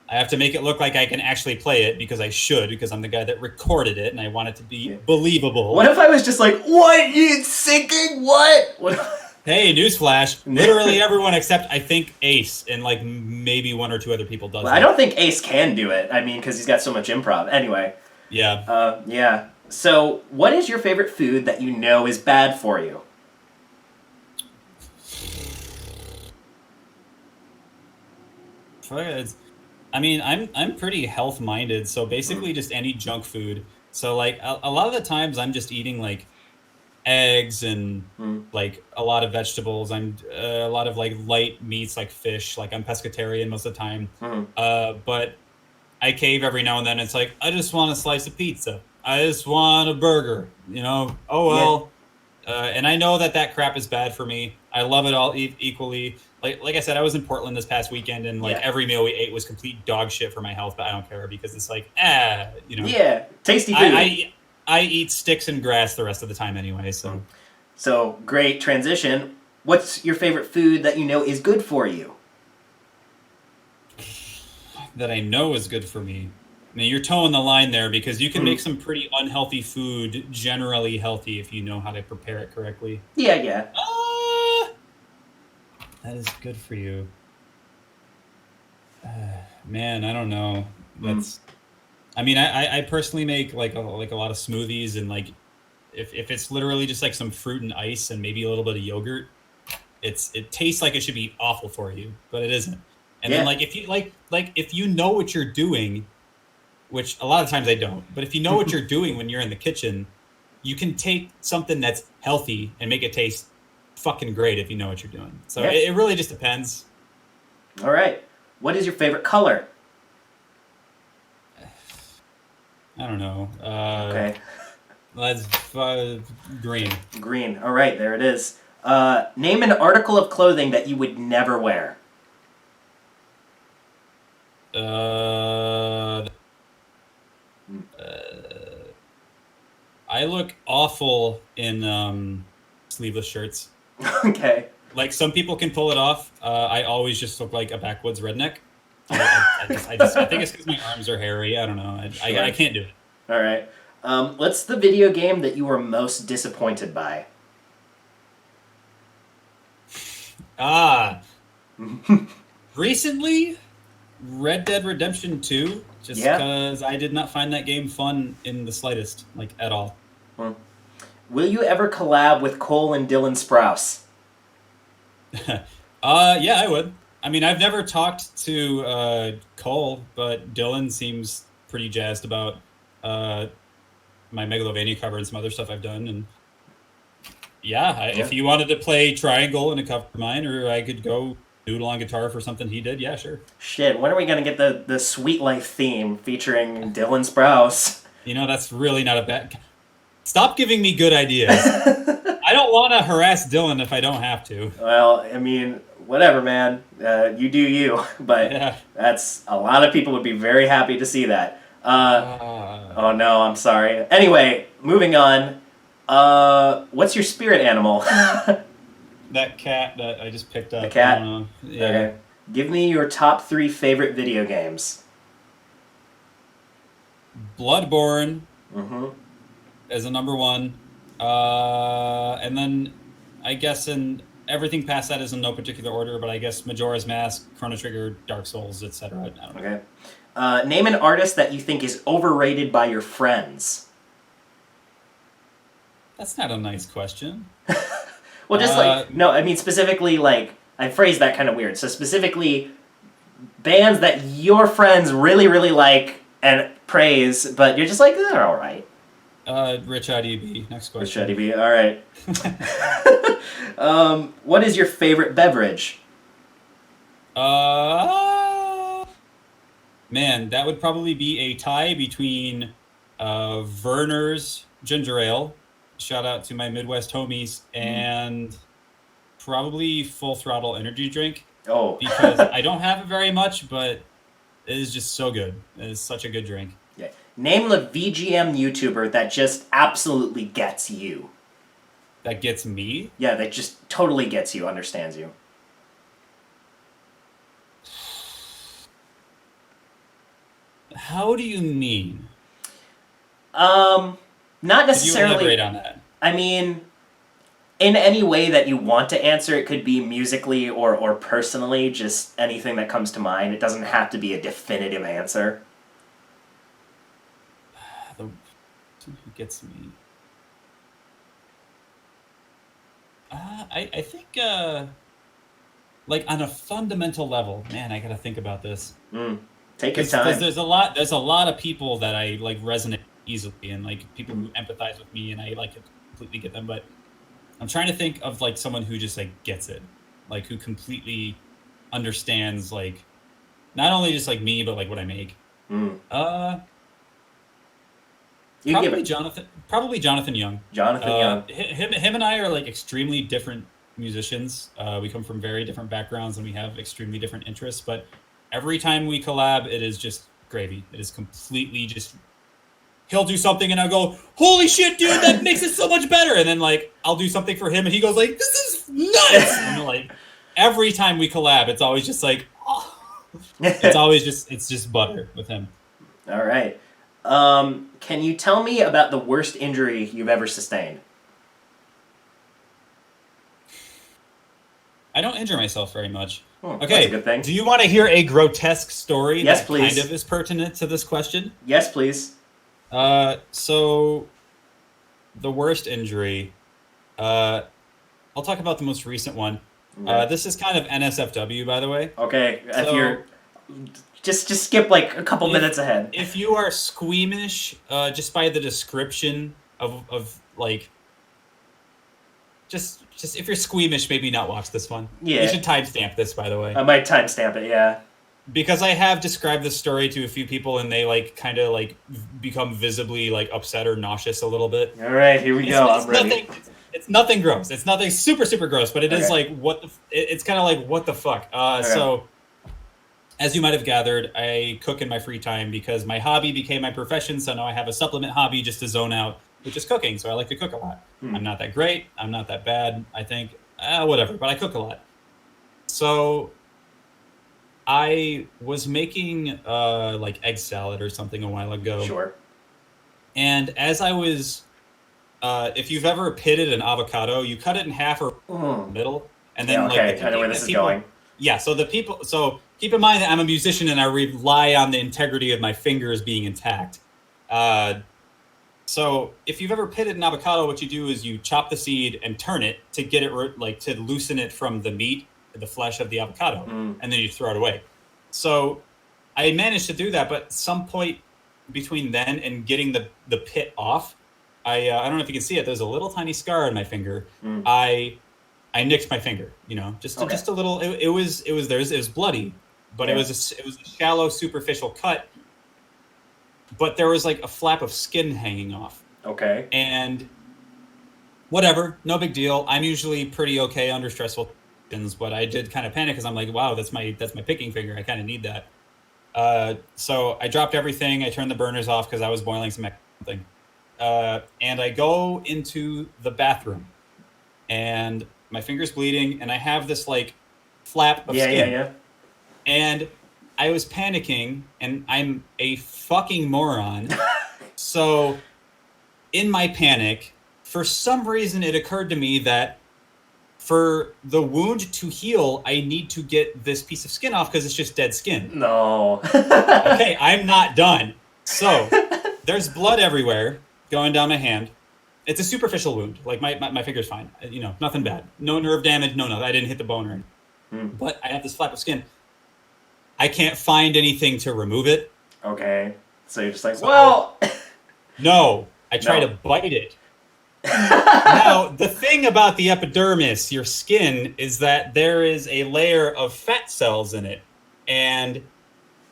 B: I have to make it look like I can actually play it because I should, because I'm the guy that recorded it and I want it to be believable.
A: What if I was just like, what? You syncing? What?
B: Hey, newsflash! Literally everyone except I think Ace and like maybe one or two other people does.
A: Well, I don't think Ace can do it. I mean, because he's got so much improv. Anyway.
B: Yeah.
A: Yeah. So, what is your favorite food that you know is bad for you?
B: I mean, I'm pretty health minded, so basically just any junk food. So like a lot of the times I'm just eating like eggs and like a lot of vegetables. I'm a lot of like light meats like fish. Like I'm pescatarian most of the time. But I cave every now and then. It's like I just want a slice of pizza. I just want a burger. You know. Oh well. And I know that crap is bad for me. I love it all equally. Like I said, I was in Portland this past weekend, and like every meal we ate was complete dog shit for my health. But I don't care because it's like you know.
A: Yeah, tasty food.
B: I eat sticks and grass the rest of the time anyway.
A: So great transition. What's your favorite food that you know is good for you?
B: That I know is good for me. I mean, you're towing the line there because you can make some pretty unhealthy food generally healthy if you know how to prepare it correctly.
A: Yeah.
B: That is good for you. Man, I don't know. That's. I mean, I personally make like a lot of smoothies, and like if it's literally just like some fruit and ice and maybe a little bit of yogurt, it tastes like it should be awful for you, but it isn't. And then like if you if you know what you're doing, which a lot of times I don't, but if you know what you're doing when you're in the kitchen, you can take something that's healthy and make it taste fucking great if you know what you're doing. So it really just depends.
A: All right. What is your favorite color?
B: I don't know.
A: Okay.
B: Let's green.
A: Green. All right, there it is. Name an article of clothing that you would never wear.
B: I look awful in sleeveless shirts.
A: Okay.
B: Like some people can pull it off. I always just look like a backwoods redneck. I think it's because my arms are hairy. I don't know. I can't do it.
A: All right. What's the video game that you were most disappointed by?
B: Recently, Red Dead Redemption 2, just because I did not find that game fun in the slightest, like at all.
A: Will you ever collab with Cole and Dylan Sprouse?
B: Yeah, I would. I mean, I've never talked to Cole, but Dylan seems pretty jazzed about my Megalovania cover and some other stuff I've done. And if he wanted to play Triangle in a cover of mine, or I could go noodle on guitar for something he did, yeah, sure.
A: Shit, when are we going to get the Sweet Life theme featuring Dylan Sprouse?
B: You know, that's really not a bad... Stop giving me good ideas. I don't want to harass Dylan if I don't have to.
A: Well, I mean, whatever, man. You do you. But that's... A lot of people would be very happy to see that. Oh, no, I'm sorry. Anyway, moving on. What's your spirit animal?
B: That cat that I just picked up.
A: The cat?
B: Yeah.
A: Okay. Give me your top 3 favorite video games.
B: Bloodborne as a number 1. And then I guess in everything past that is in no particular order, but I guess Majora's Mask, Chrono Trigger, Dark Souls, etc.
A: Okay. Name an artist that you think is overrated by your friends.
B: That's not a nice question.
A: Well, just no, I mean specifically I phrased that kind of weird. So specifically bands that your friends really, really like and praise, but you're just like, they're all right.
B: RichaadEB. Next question.
A: RichaadEB, all right. What is your favorite beverage?
B: Man, that would probably be a tie between Werner's Ginger Ale, shout out to my Midwest homies, and probably Full Throttle energy drink.
A: Oh.
B: Because I don't have it very much, but it is just so good. It is such a good drink.
A: Yeah. Name the VGM YouTuber that just absolutely gets you.
B: that gets me.
A: Yeah, that just totally gets you, understands you.
B: How do you mean?
A: Not
B: Could you
A: necessarily.
B: elaborate on that?
A: I mean, in any way that you want to answer, it could be musically or personally, just anything that comes to mind. It doesn't have to be a definitive answer.
B: The who gets me. I think like on a fundamental level, man, I gotta think about this.
A: Take your
B: Because
A: time.
B: there's a lot of people that I like resonate easily, and like people who empathize with me, and I like completely get them. But I'm trying to think of like someone who just like gets it, like who completely understands like not only just like me, but like what I make.
A: You can give
B: Probably
A: it.
B: Jonathan. Probably Jonathan Young.
A: Jonathan Young.
B: Him and I are like extremely different musicians. We come from very different backgrounds, and we have extremely different interests. But every time we collab, it is just gravy. It is completely just. He'll do something, and I'll go, "Holy shit, dude! That makes it so much better." And then like I'll do something for him, and he goes like, "This is nuts!" And like every time we collab, it's always just like, oh. It's just butter with him.
A: All right. Can you tell me about the worst injury you've ever sustained?
B: I don't injure myself very much.
A: That's
B: Okay,
A: a good thing.
B: do you want to hear a grotesque story
A: Yes,
B: that
A: please.
B: kind of is pertinent to this question?
A: Yes, please.
B: So the worst injury, I'll talk about the most recent one.
A: Okay.
B: This is kind of NSFW, by the way.
A: Okay, if
B: So-
A: you're just skip like a couple minutes ahead.
B: If you are squeamish, just by the description of like, just if you're squeamish, maybe not watch this one.
A: Yeah.
B: You should timestamp this, by the way.
A: I might timestamp it. Yeah.
B: Because I have described this story to a few people, and they like kind of like become visibly like upset or nauseous a little bit.
A: All right, here we go. I'm ready.
B: Nothing, it's nothing gross. It's nothing super gross, but it is
A: Okay.
B: like it's kind of like what the fuck. So, as you might have gathered, I cook in my free time because my hobby became my profession. So now I have a supplement hobby just to zone out, which is cooking. So I like to cook a lot. I'm not that great. I'm not that bad. I think whatever, but I cook a lot. So I was making like egg salad or something a while ago.
A: Sure.
B: And as I was, if you've ever pitted an avocado, you cut it in half or middle, and then
A: Yeah, okay,
B: like
A: I know where this is going.
B: Yeah, so so keep in mind that I'm a musician and I rely on the integrity of my fingers being intact. So if you've ever pitted an avocado, what you do is you chop the seed and turn it to get it like to loosen it from the meat, the flesh of the avocado, and then you throw it away. So I managed to do that, but at some point between then and getting the pit off, I don't know if you can see it. There's a little tiny scar on my finger. I nicked my finger, just a little. It was bloody, but it was a shallow superficial cut. But there was like a flap of skin hanging off.
A: Okay.
B: And whatever, no big deal. I'm usually pretty okay under stressful conditions, but I did kind of panic because I'm like, wow, that's my picking finger. I kind of need that. So I dropped everything. I turned the burners off because I was boiling something. And I go into the bathroom, and my finger's bleeding, and I have this like flap of skin.
A: Yeah.
B: And I was panicking, and I'm a fucking moron. So in my panic, for some reason, it occurred to me that for the wound to heal, I need to get this piece of skin off because it's just dead skin.
A: No.
B: Okay, I'm not done. So there's blood everywhere going down my hand. It's a superficial wound. Like my finger's fine. Nothing bad. No nerve damage. No. I didn't hit the bone or anything. But I have this flap of skin. I can't find anything to remove it.
A: Okay. So you're just like, well.
B: No, I try to bite it. Now, the thing about the epidermis, your skin, is that there is a layer of fat cells in it. And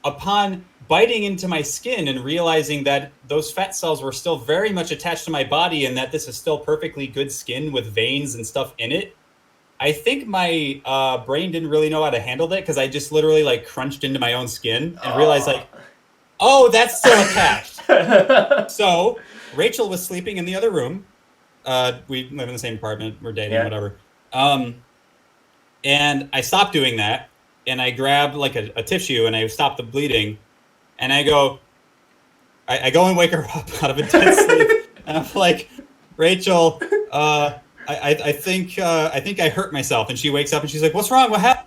B: upon biting into my skin and realizing that those fat cells were still very much attached to my body and that this is still perfectly good skin with veins and stuff in it, I think my brain didn't really know how to handle that because I just literally like crunched into my own skin and realized like, oh, that's still attached. So Rachel was sleeping in the other room, We live in the same apartment. We're dating,
A: Yeah.
B: whatever. And I stopped doing that, and I grabbed like a tissue, and I stopped the bleeding, and I go and wake her up out of a dead sleep, and I'm like, Rachel, I think I hurt myself, and she wakes up and she's like, what's wrong? What happened?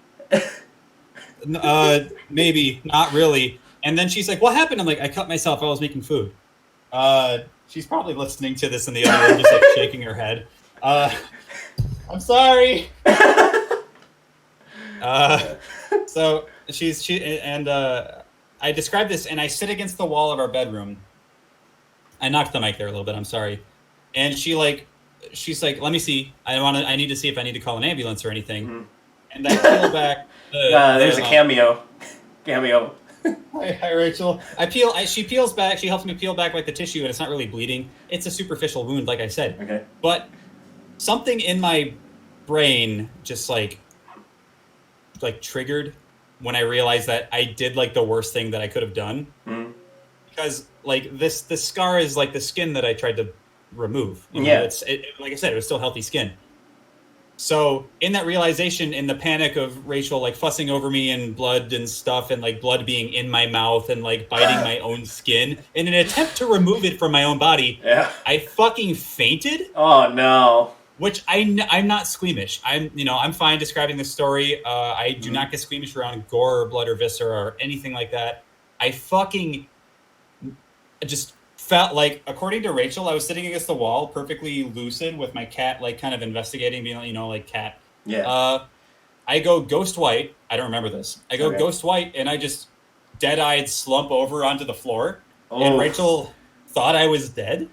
B: Maybe not really. And then she's like, what happened? I'm like, I cut myself. I was making food. She's probably listening to this in the other room, just like shaking her head. I'm sorry. So I described this, and I sit against the wall of our bedroom. I knocked the mic there a little bit. I'm sorry. And she's like, let me see. I need to see if I need to call an ambulance or anything.
A: Mm-hmm.
B: And I peel back.
A: There's a cameo.
B: Hi, Rachel. She peels back. She helps me peel back like the tissue, and it's not really bleeding. It's a superficial wound, like I said.
A: Okay.
B: But something in my brain just like triggered when I realized that I did like the worst thing that I could have done.
A: Mm-hmm.
B: Because like the scar is like the skin that I tried to remove. You know,
A: yeah.
B: Like I said, it was still healthy skin. So in that realization, in the panic of Rachel like fussing over me and blood and stuff, and like blood being in my mouth and like biting my own skin, in an attempt to remove it from my own body, I fucking fainted.
A: Oh no.
B: Which I'm not squeamish. I'm fine describing this story. I do not get squeamish around gore or blood or viscera or anything like that. I fucking just felt like, according to Rachel, I was sitting against the wall, perfectly lucid, with my cat like kind of investigating, being like cat.
A: Yeah.
B: I go ghost white. I don't remember this. I go ghost white, and I just dead-eyed slump over onto the floor. Oh. And Rachel thought I was dead.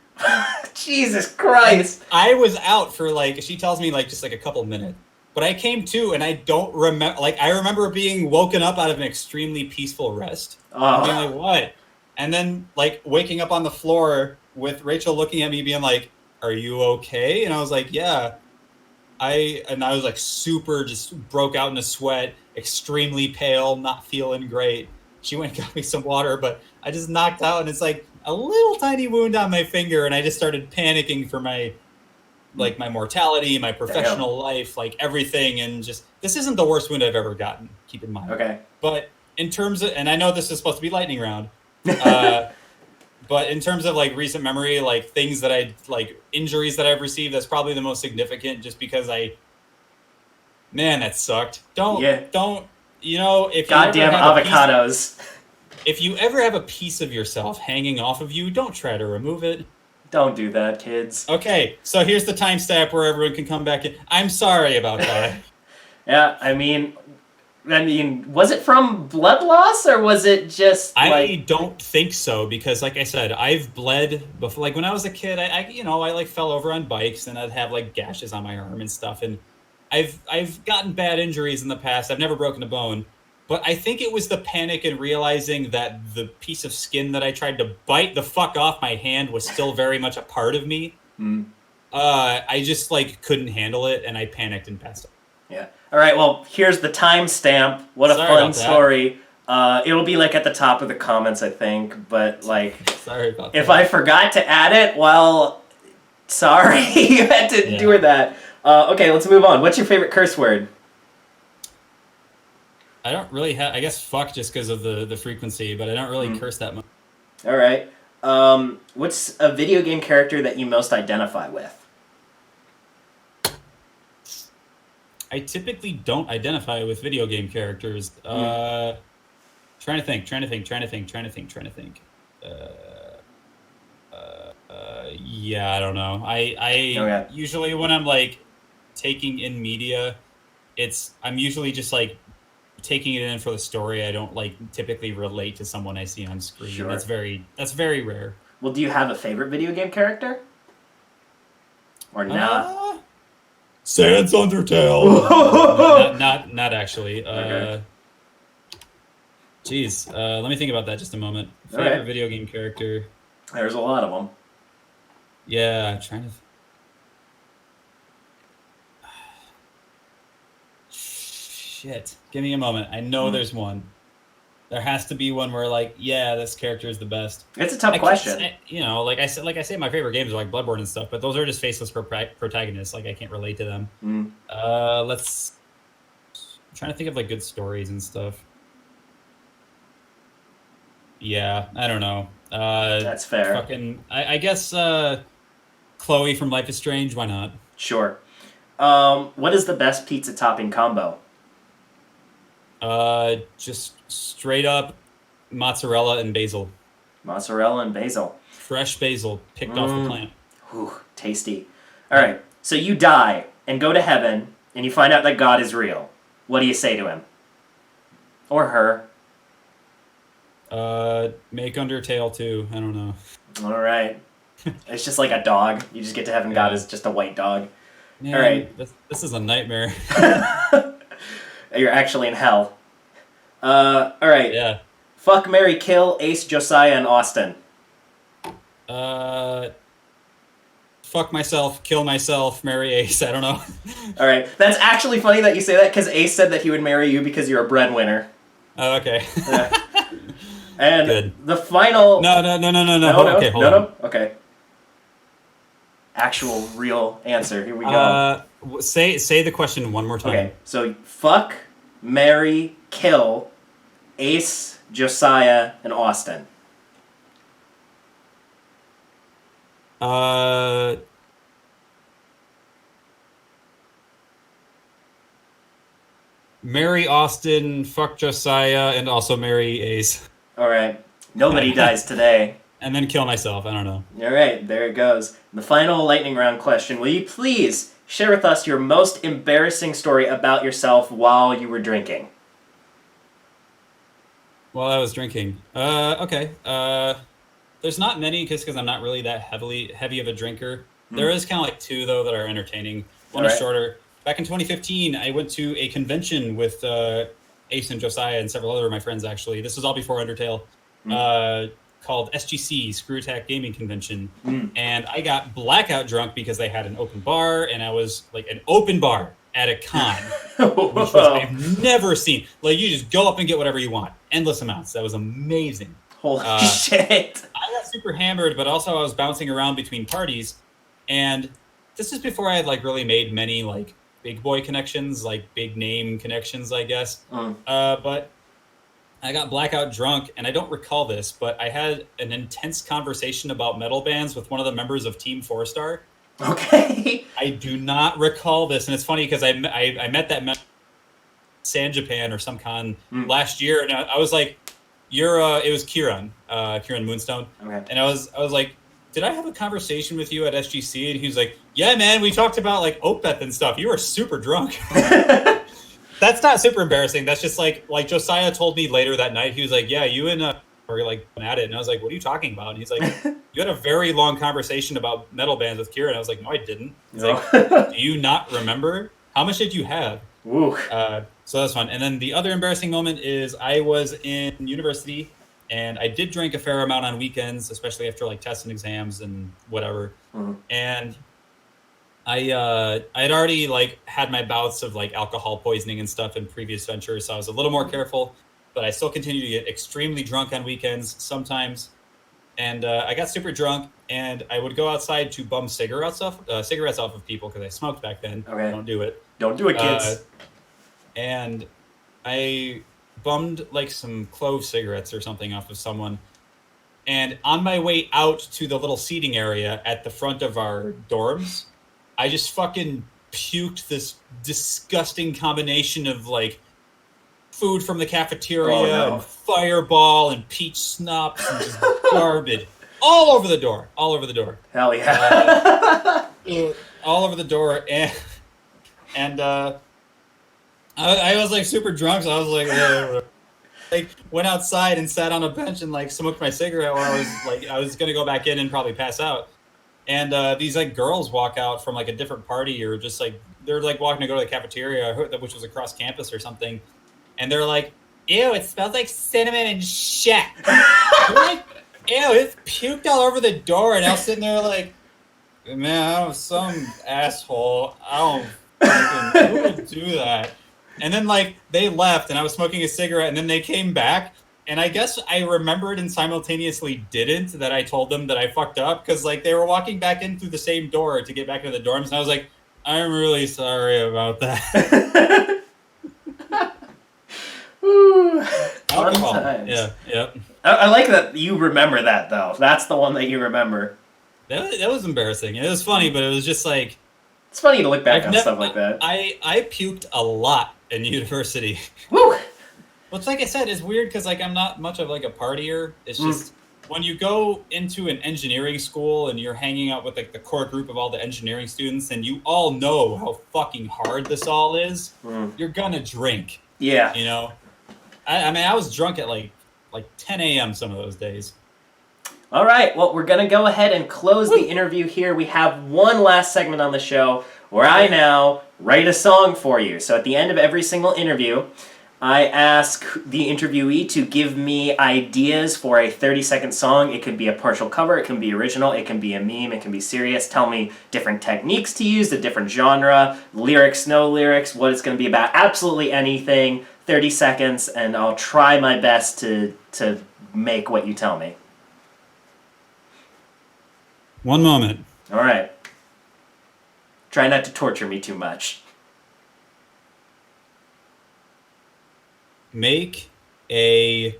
A: Jesus Christ.
B: And I was out for like, she tells me like just like a couple minutes. But I came to, and I don't remember, like I remember being woken up out of an extremely peaceful rest. And being like, what? And then like waking up on the floor with Rachel looking at me being like, are you okay? And I was like, yeah. I was like super, just broke out in a sweat, extremely pale, not feeling great. She went and got me some water, but I just knocked out, and it's like a little tiny wound on my finger, and I just started panicking for my mortality, my professional life, like everything, and just, this isn't the worst wound I've ever gotten, keep in mind.
A: Okay.
B: But in terms of, and I know this is supposed to be lightning round, but in terms of like recent memory, like things that injuries that I've received, that's probably the most significant, just because man, that sucked. Don't, if
A: goddamn avocados.
B: If you ever have a piece of yourself hanging off of you, don't try to remove it.
A: Don't do that, kids.
B: Okay, so here's the timestamp where everyone can come back in. I'm sorry about that.
A: Yeah, I mean, was it from blood loss, or was it just
B: I don't think so, because like I said, I've bled before. Like when I was a kid, I like fell over on bikes, and I'd have like gashes on my arm and stuff, and I've gotten bad injuries in the past. I've never broken a bone. But I think it was the panic and realizing that the piece of skin that I tried to bite the fuck off my hand was still very much a part of me. Mm. I just like couldn't handle it, and I panicked and passed out.
A: Yeah. All right. Well, here's the timestamp. What a fun story. It'll be like at the top of the comments, I think. But like,
B: sorry about
A: if
B: that.
A: I forgot to add it, well, sorry, you had to do that. Okay, let's move on. What's your favorite curse word?
B: I don't really have, I guess fuck, just because of the frequency, but I don't really curse that much.
A: All right. What's a video game character that you most identify with?
B: I typically don't identify with video game characters. Trying to think. Yeah, I don't know. I usually when I'm like taking in media, I'm usually just like taking it in for the story. I don't like typically relate to someone I see on screen. Sure. That's very rare.
A: Well, do you have a favorite video game character? Or not?
B: Sans Undertale. not actually.
A: Okay.
B: Geez, let me think about that just a moment. Favorite video game character.
A: There's a lot of them.
B: Yeah, I'm trying to. Shit. Give me a moment. I know there's one. There has to be one where like, yeah, this character is the best.
A: It's a tough question.
B: Like I say, my favorite games are like Bloodborne and stuff, but those are just faceless protagonists. Like I can't relate to them.
A: Mm.
B: I'm trying to think of like good stories and stuff. Yeah, I don't know.
A: That's fair.
B: I guess Chloe from Life is Strange. Why not?
A: Sure. What is the best pizza topping combo?
B: Just straight up mozzarella and basil.
A: Mozzarella and basil.
B: Fresh basil picked off the plant.
A: Whew, tasty. All right, so you die and go to heaven, and you find out that God is real. What do you say to him? Or her?
B: Make Undertale too. I don't know.
A: All right. It's just like a dog. You just get to heaven. God is just a white dog.
B: Man,
A: all right.
B: This is a nightmare.
A: You're actually in hell. All right.
B: Yeah.
A: Fuck, marry, kill Ace, Josiah, and Austin.
B: Fuck myself, kill myself, marry Ace. I don't know.
A: All right. That's actually funny that you say that because Ace said that he would marry you because you're a breadwinner.
B: Oh, okay.
A: Yeah. And
B: good.
A: The final...
B: No. Okay, hold on.
A: Okay. Actual, real answer. Here we go.
B: Say the question one more time.
A: Okay, so fuck, marry, kill Ace, Josiah, and Austin.
B: Marry Austin, fuck Josiah, and also marry Ace.
A: All right. Nobody dies today.
B: And then kill myself. I don't know.
A: All right, there it goes. The final lightning round question. Will you please share with us your most embarrassing story about yourself while you were drinking?
B: While I was drinking. Okay. There's not many because I'm not really that heavy of a drinker. There is kind of like two, though, that are entertaining. One is shorter. Back in 2015, I went to a convention with Ace and Josiah and several other of my friends, actually. This was all before Undertale. Called SGC, Screw Attack Gaming Convention. And I got blackout drunk because they had an open bar, and I was like an open bar at a con, which I've never seen. Like, you just go up and get whatever you want. Endless amounts. That was amazing.
A: Holy shit.
B: I got super hammered, but also I was bouncing around between parties. And this is before I had like really made many like big boy connections, like big name connections, I guess. But I got blackout drunk, and I don't recall this, but I had an intense conversation about metal bands with one of the members of Team 4-Star.
A: Okay.
B: I do not recall this, and it's funny because I met that member San Japan or some con last year, and I was like, it was Kieran Moonstone. Okay. And I was like, did I have a conversation with you at SGC? And he was like, yeah, man, we talked about like Opeth and stuff. You were super drunk. That's not super embarrassing. That's just like Josiah told me later that night. He was like, yeah, you and were like at it. And I was like, what are you talking about? And he's like, you had a very long conversation about metal bands with Kieran. I was like, no, I didn't. He's like, do you not remember? How much did you have?
A: Ooh.
B: So that's fun. And then the other embarrassing moment is I was in university, and I did drink a fair amount on weekends, especially after like tests and exams and whatever. And I had already like had my bouts of like alcohol poisoning and stuff in previous ventures, so I was a little more careful, but I still continue to get extremely drunk on weekends sometimes. And I got super drunk, and I would go outside to bum cigarettes off of people because I smoked back then.
A: Okay.
B: Don't do it.
A: Don't do it, kids.
B: And I bummed like some clove cigarettes or something off of someone. And on my way out to the little seating area at the front of our dorms, I just fucking puked this disgusting combination of like food from the cafeteria and Fireball and peach schnapps and just garbage all over the door.
A: Hell yeah.
B: All over the door. And I was like super drunk, so I was like went outside and sat on a bench and like smoked my cigarette while I was gonna go back in and probably pass out. And these like girls walk out from like a different party, or just like they're like walking to go to the cafeteria, which was across campus or something, and they're like, "Ew, it smells like cinnamon and shit." Like, ew, it's puked all over the door, and I was sitting there like, man, I'm some asshole. I don't who would do that? And then like they left, and I was smoking a cigarette, and then they came back, And I guess I remembered and simultaneously didn't, that I told them that I fucked up, because like they were walking back in through the same door to get back into the dorms, and I was like, I'm really sorry about that.
A: Ooh, fun
B: Alcohol.
A: times.
B: Yeah, yep.
A: I like that you remember that, though. That's the one that you remember.
B: That was embarrassing. It was funny, but it was just like...
A: It's funny to look back on stuff like that.
B: I puked a lot in university.
A: Woo!
B: Which, like I said, is weird because like I'm not much of like a partier. It's just when you go into an engineering school and you're hanging out with like the core group of all the engineering students, and you all know how fucking hard this all is, you're gonna drink.
A: Yeah.
B: You know? I mean, I was drunk at like 10 a.m. some of those days.
A: All right, well, we're going to go ahead and close the interview here. We have one last segment on the show where I now write a song for you. So at the end of every single interview, I ask the interviewee to give me ideas for a 30-second song. It could be a partial cover, it can be original, it can be a meme, it can be serious. Tell me different techniques to use, the different genre, lyrics, no lyrics, what it's going to be about, absolutely anything, 30 seconds, and I'll try my best to make what you tell me.
B: One moment.
A: All right. Try not to torture me too much.
B: Make a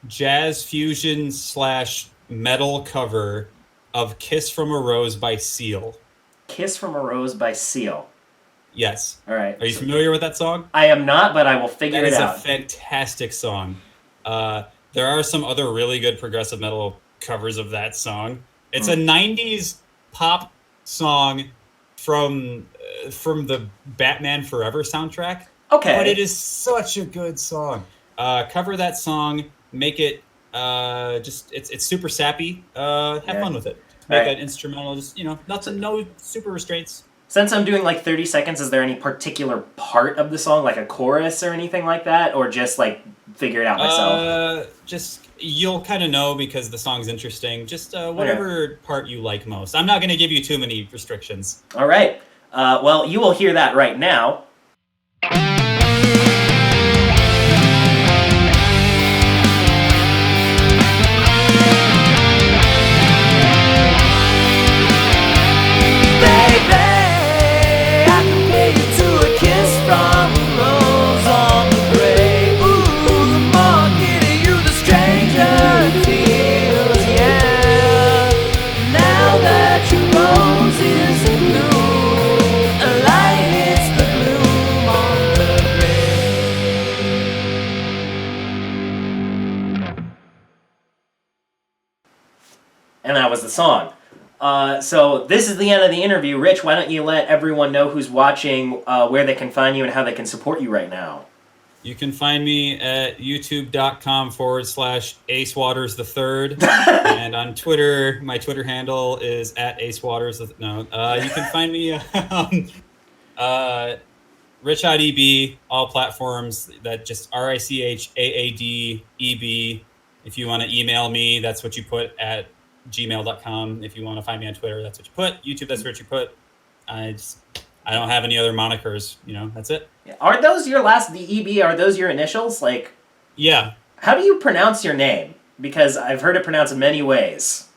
B: jazz fusion / metal cover of Kiss from a Rose by Seal.
A: Kiss from a Rose by Seal.
B: Yes.
A: All right.
B: Are you familiar with that song?
A: I am not, but I will figure it out.
B: That is a fantastic song. There are some other really good progressive metal covers of that song. It's a 90s pop song from the Batman Forever soundtrack.
A: Okay.
B: But it is such a good song. Cover that song, make it it's super sappy. Have fun with it. Make that instrumental, just no super restraints.
A: Since I'm doing like 30 seconds, is there any particular part of the song, like a chorus or anything like that, or just like figure it out myself?
B: Just you'll kind of know because the song's interesting. Just whatever part you like most. I'm not going to give you too many restrictions.
A: All right. Well, you will hear that right now. And that was the song. So this is the end of the interview. Rich, why don't you let everyone know who's watching, where they can find you and how they can support you right now?
B: You can find me at youtube.com/AceWaters3. And on Twitter, my Twitter handle is @AceWaters. No, you can find me RichaadEB, all platforms. That just RichaadEB. If you want to email me, that's what you put at gmail.com. If you want to find me on Twitter, that's what you put. YouTube, that's what you put. I don't have any other monikers. That's it.
A: Are those your the EB? Are those your initials? Like,
B: yeah.
A: How do you pronounce your name? Because I've heard it pronounced in many ways.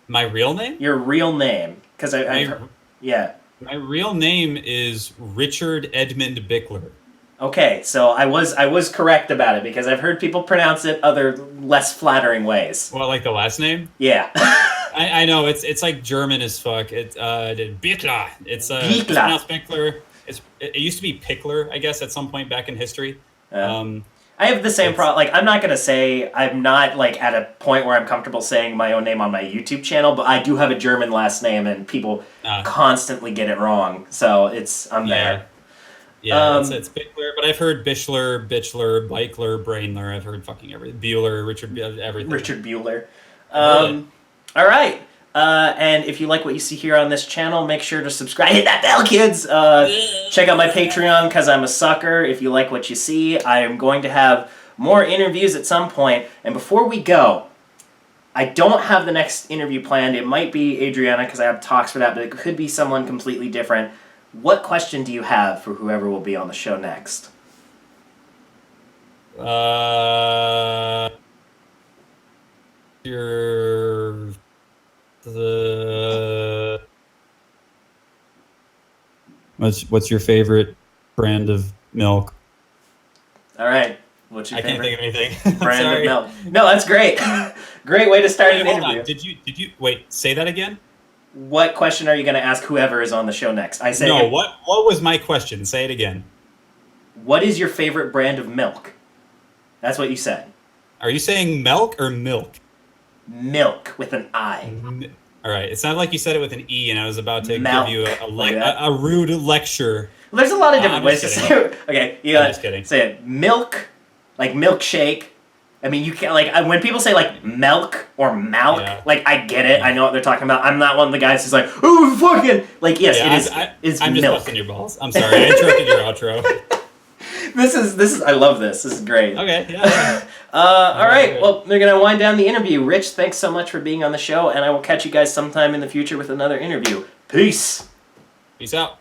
B: My real name?
A: Your real name? Because yeah.
B: My real name is Richard Edmund Bickler.
A: Okay, so I was correct about it because I've heard people pronounce it other less flattering ways.
B: Well, like the last name?
A: Yeah.
B: I know it's like German as fuck. It's Bickler. It's pronounced Bickler. It used to be Pickler, I guess, at some point back in history.
A: I have the same problem. Like, I'm not gonna say I'm not like at a point where I'm comfortable saying my own name on my YouTube channel, but I do have a German last name, and people constantly get it wrong. So I'm there.
B: Yeah, it's Bickler, but I've heard Bichler, Bikler, Brainler. I've heard fucking everything. Bueller, Richard, everything.
A: Richard Bueller. All right. And if you like what you see here on this channel, make sure to subscribe. Hit that bell, kids! Check out my Patreon, because I'm a sucker. If you like what you see, I am going to have more interviews at some point. And before we go, I don't have the next interview planned. It might be Adriana, because I have talks for that, but it could be someone completely different. What question do you have for whoever will be on the show next?
B: Your the what's your favorite brand of milk?
A: All right. What's your
B: I can't
A: favorite
B: think of anything.
A: brand of
B: Sorry.
A: milk? No, that's great. Great way to start
B: Wait,
A: an
B: hold
A: interview.
B: on. Did you wait? Say that again.
A: What question are you going to ask whoever is on the show next? I say,
B: No. What was my question? Say it again.
A: what is your favorite brand of milk? That's what you said.
B: Are you saying milk or milk?
A: Milk with an I.
B: All right. It sounded like you said it with an E, and I was about to
A: Milk.
B: give you
A: Like that?
B: a rude lecture.
A: Well, there's a lot of different
B: I'm
A: ways to
B: just
A: say
B: kidding.
A: it. Okay, you
B: I'm
A: gotta
B: just kidding.
A: say it. Milk, like milkshake. I mean, you can't, like, when people say, like, milk or malk,
B: Yeah.
A: like, I get it. I know what they're talking about. I'm not one of the guys who's like, oh, fucking, like, yes,
B: Yeah,
A: it's
B: I'm just
A: milk.
B: busting your balls. I'm sorry. I interrupted your outro.
A: This is, I love this. This is great.
B: Okay. Yeah.
A: All right,
B: Good.
A: well, we're going to wind down the interview. Rich, thanks so much for being on the show, and I will catch you guys sometime in the future with another interview. Peace.
B: Peace out.